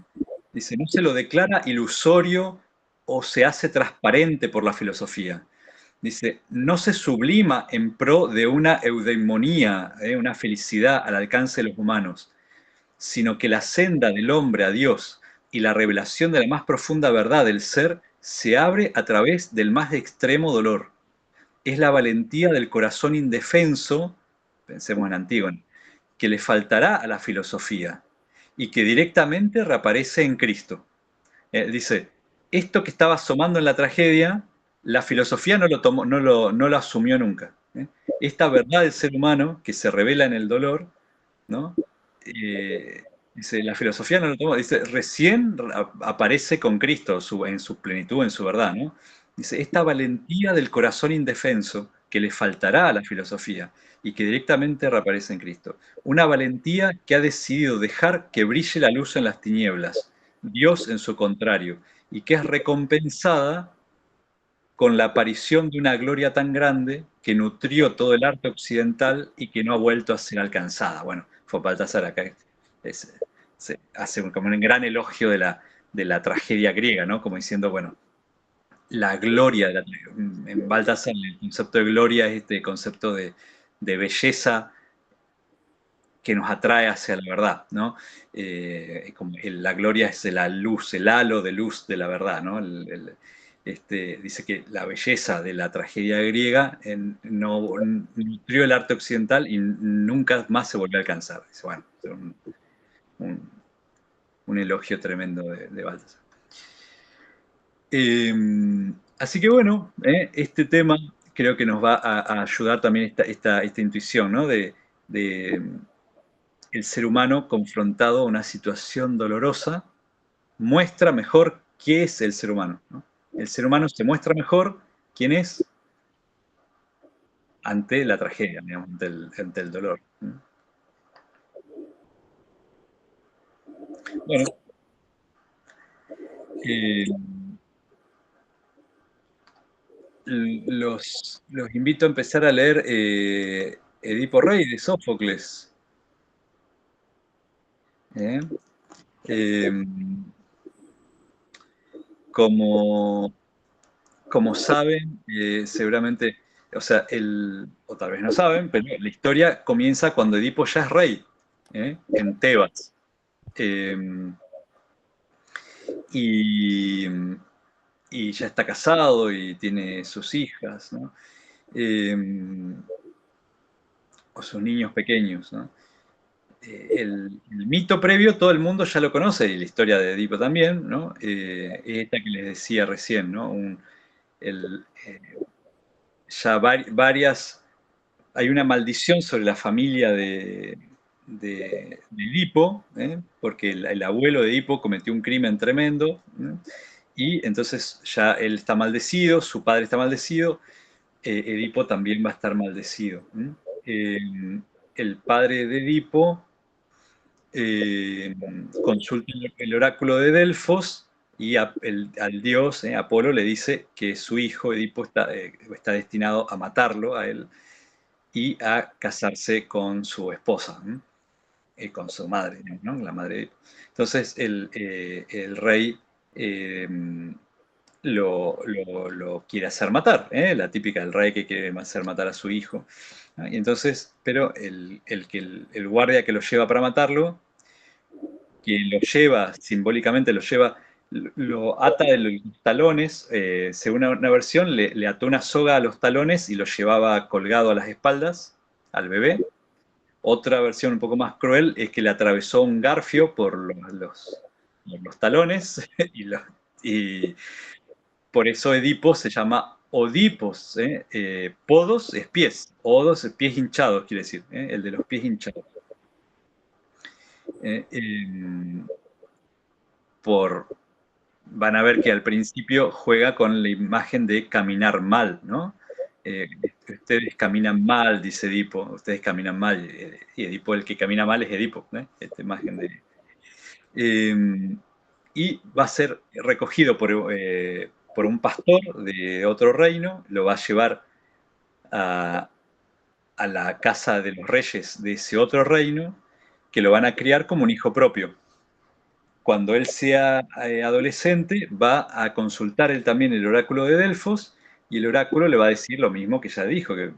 Dice, no se lo declara ilusorio o se hace transparente por la filosofía. Dice, no se sublima en pro de una eudaimonía, una felicidad al alcance de los humanos, sino que la senda del hombre a Dios y la revelación de la más profunda verdad del ser se abre a través del más extremo dolor. Es la valentía del corazón indefenso, pensemos en Antígono, que le faltará a la filosofía y que directamente reaparece en Cristo. Dice, esto que estaba asomando en la tragedia, la filosofía no lo tomó, no lo asumió nunca. Esta verdad del ser humano que se revela en el dolor, ¿no? Dice, la filosofía no lo tomó, dice, recién aparece con Cristo en su plenitud, en su verdad, ¿no? Dice, esta valentía del corazón indefenso que le faltará a la filosofía y que directamente reaparece en Cristo. Una valentía que ha decidido dejar que brille la luz en las tinieblas, Dios en su contrario, y que es recompensada con la aparición de una gloria tan grande que nutrió todo el arte occidental y que no ha vuelto a ser alcanzada. Bueno, fue Baltasar acá se hace como un gran elogio de la tragedia griega, ¿no? Como diciendo, bueno, la gloria de en Baltasar el concepto de gloria es este concepto de belleza que nos atrae hacia la verdad, ¿no? Como la gloria es la luz, el halo de luz de la verdad, ¿no? Dice que la belleza de la tragedia griega no nutrió el arte occidental y nunca más se volvió a alcanzar. Dice, bueno, un elogio tremendo de Baltasar. Así que bueno, este tema creo que nos va a ayudar también esta intuición, ¿no? De el ser humano confrontado a una situación dolorosa muestra mejor qué es el ser humano, ¿no? El ser humano se muestra mejor quién es ante la tragedia, digamos, ante el dolor. Bueno, los invito a empezar a leer Edipo Rey de Sófocles. Como saben, seguramente, o sea, o tal vez no saben, pero la historia comienza cuando Edipo ya es rey, en Tebas. Y ya está casado y tiene sus hijas, ¿no? O sus niños pequeños, ¿no? El mito previo todo el mundo ya lo conoce, y la historia de Edipo también, ¿no? Esta que les decía recién, ¿no? Ya hay una maldición sobre la familia de Edipo, porque el abuelo de Edipo cometió un crimen tremendo, y entonces ya él está maldecido, su padre está maldecido, Edipo también va a estar maldecido. el padre de Edipo consulta el oráculo de Delfos y al dios, Apolo, le dice que su hijo Edipo está destinado a matarlo a él y a casarse con su esposa, con su madre, ¿no? La madre de Edipo. Entonces el rey lo quiere hacer matar, la típica del rey que quiere hacer matar a su hijo. ¿No? Y entonces, pero el guardia que lo lleva para matarlo, quien lo lleva, simbólicamente lo ata de los talones, según una versión, le ató una soga a los talones y lo llevaba colgado a las espaldas al bebé. Otra versión un poco más cruel es que le atravesó un garfio por los talones y por eso Edipo se llama Odipos. Podos es pies, odos es pies hinchados, quiere decir, el de los pies hinchados. Van a ver que al principio juega con la imagen de caminar mal, ¿no? Ustedes caminan mal, dice Edipo, ustedes caminan mal, y Edipo, el que camina mal es Edipo, ¿no? Esta imagen de... y va a ser recogido por un pastor de otro reino, lo va a llevar a la casa de los reyes de ese otro reino, que lo van a criar como un hijo propio. Cuando él sea adolescente, va a consultar él también el oráculo de Delfos, y el oráculo le va a decir lo mismo que ya dijo, que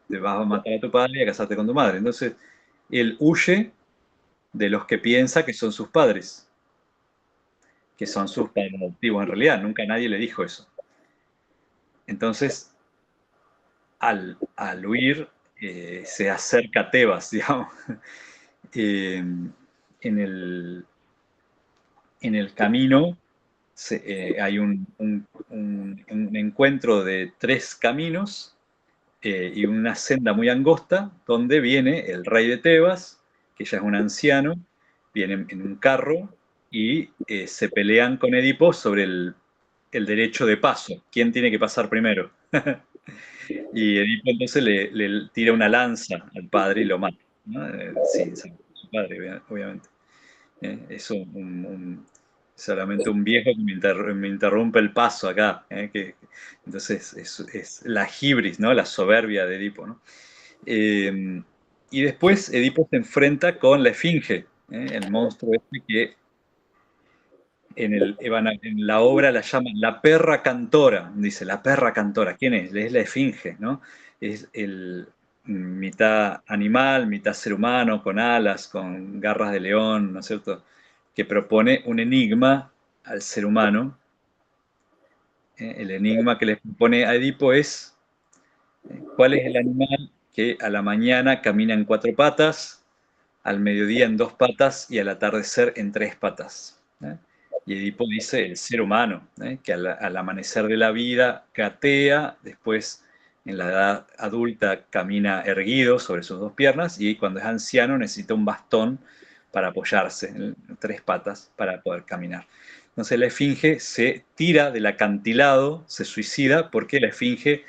te vas a matar a tu padre y a casarte con tu madre. Entonces, él huye de los que piensa que son sus padres, que son sus padres adoptivos en realidad, nunca nadie le dijo eso. Entonces, al huir, se acerca a Tebas, digamos. En el camino hay un encuentro de 3 caminos y una senda muy angosta, donde viene el rey de Tebas, que ya es un anciano, viene en un carro y se pelean con Edipo sobre el derecho de paso. ¿Quién tiene que pasar primero? Y Edipo entonces le tira una lanza al padre y lo mata, ¿no? Sí, su padre, obviamente. Eso, solamente un viejo que me interrumpe el paso acá. Entonces es la hibris, ¿no? La soberbia de Edipo, ¿no? Y después Edipo se enfrenta con la Esfinge, el monstruo este que en la obra la llaman la perra cantora. Dice, la perra cantora. ¿Quién es? Es la Esfinge, ¿no? Es mitad animal, mitad ser humano, con alas, con garras de león, ¿no es cierto?, que propone un enigma al ser humano. El enigma que le propone a Edipo es ¿cuál es el animal que a la mañana camina en 4 patas, al mediodía en 2 patas y al atardecer en 3 patas? Y Edipo dice el ser humano, que al amanecer de la vida gatea, después en la edad adulta camina erguido sobre sus 2 piernas y cuando es anciano necesita un bastón para apoyarse en 3 patas para poder caminar. Entonces la Esfinge se tira del acantilado, se suicida porque la Esfinge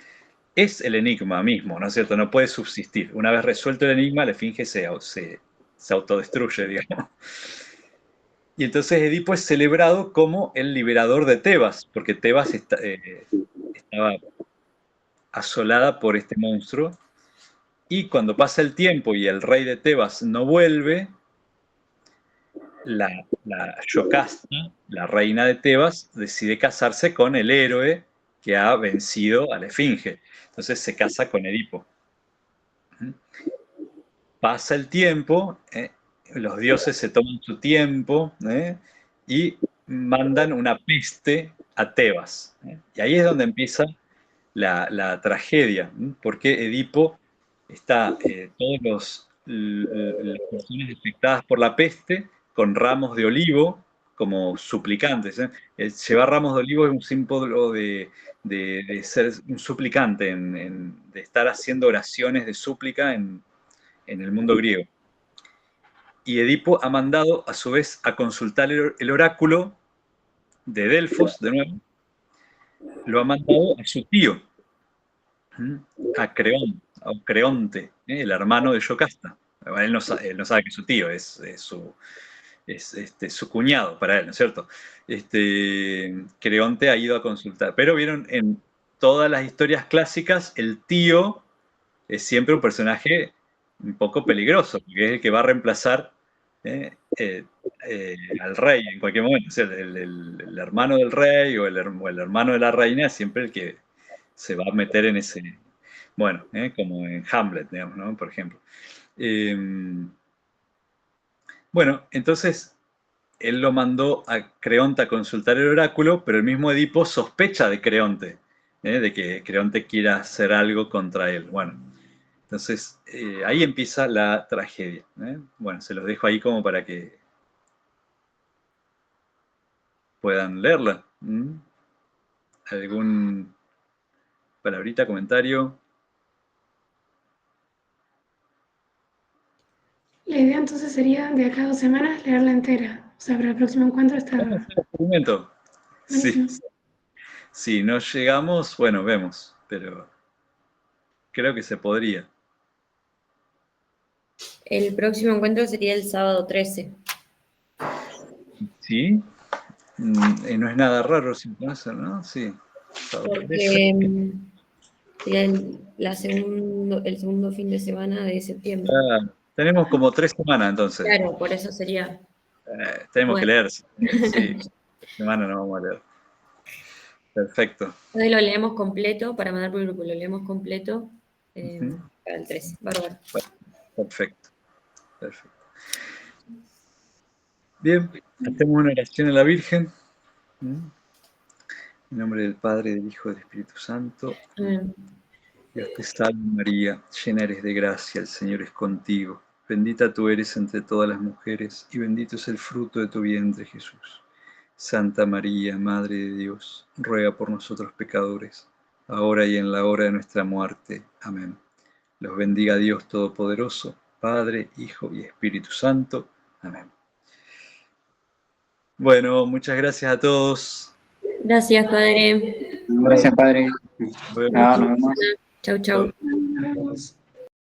es el enigma mismo, ¿no es cierto? No puede subsistir. Una vez resuelto el enigma, la Esfinge se autodestruye, digamos. Y entonces Edipo es celebrado como el liberador de Tebas, porque Tebas estaba asolada por este monstruo. Y cuando pasa el tiempo y el rey de Tebas no vuelve, la Yocasta, la reina de Tebas, decide casarse con el héroe que ha vencido a la Esfinge. Entonces se casa con Edipo. Pasa el tiempo, los dioses se toman su tiempo y mandan una peste a Tebas. Y ahí es donde empieza la tragedia, porque Edipo está, todas las personas afectadas por la peste, con ramos de olivo como suplicantes. Llevar ramos de olivo es un símbolo de ser un suplicante, de estar haciendo oraciones de súplica en el mundo griego. Y Edipo ha mandado, a su vez, a consultar el oráculo de Delfos, de nuevo, lo ha mandado a su tío, a Creonte, el hermano de Yocasta. Bueno, él no sabe que es su tío, es su cuñado para él, ¿no es cierto? Creonte ha ido a consultar. Pero vieron, en todas las historias clásicas, el tío es siempre un personaje un poco peligroso, porque es el que va a reemplazar al rey en cualquier momento. O sea, el hermano del rey o el hermano de la reina es siempre el que se va a meter en ese... Bueno, como en Hamlet, digamos, ¿no? Por ejemplo. Bueno, entonces él lo mandó a Creonte a consultar el oráculo, pero el mismo Edipo sospecha de Creonte, de que Creonte quiera hacer algo contra él. Bueno, entonces ahí empieza la tragedia. Bueno, se los dejo ahí como para que puedan leerla. ¿Algún palabrita, comentario? La idea entonces sería de acá a 2 semanas leerla entera. O sea, para el próximo encuentro estar... Experimento. Sí. Buenísimo. Si no llegamos, bueno, vemos, pero creo que se podría. El próximo encuentro sería el sábado 13. ¿Sí? No es nada raro sin conocer, ¿no? Sí. Porque sería el segundo fin de semana de septiembre. Tenemos como 3 semanas entonces. Claro, por eso sería. Tenemos que Bueno. leer. Sí, esta semana no vamos a leer. Perfecto. Entonces lo leemos completo, para mandar por el grupo, lo leemos completo para el 13. Bárbaro. Perfecto. Bien, hacemos una oración a la Virgen. En nombre del Padre, del Hijo y del Espíritu Santo. Amén. Dios te salve María, llena eres de gracia, el Señor es contigo. Bendita tú eres entre todas las mujeres, y bendito es el fruto de tu vientre, Jesús. Santa María, Madre de Dios, ruega por nosotros pecadores, ahora y en la hora de nuestra muerte. Amén. Los bendiga Dios Todopoderoso, Padre, Hijo y Espíritu Santo. Amén. Bueno, muchas gracias a todos. Gracias, Padre. Gracias, Padre. Nos vemos. Nos vemos. Chau, chau. Nos vemos.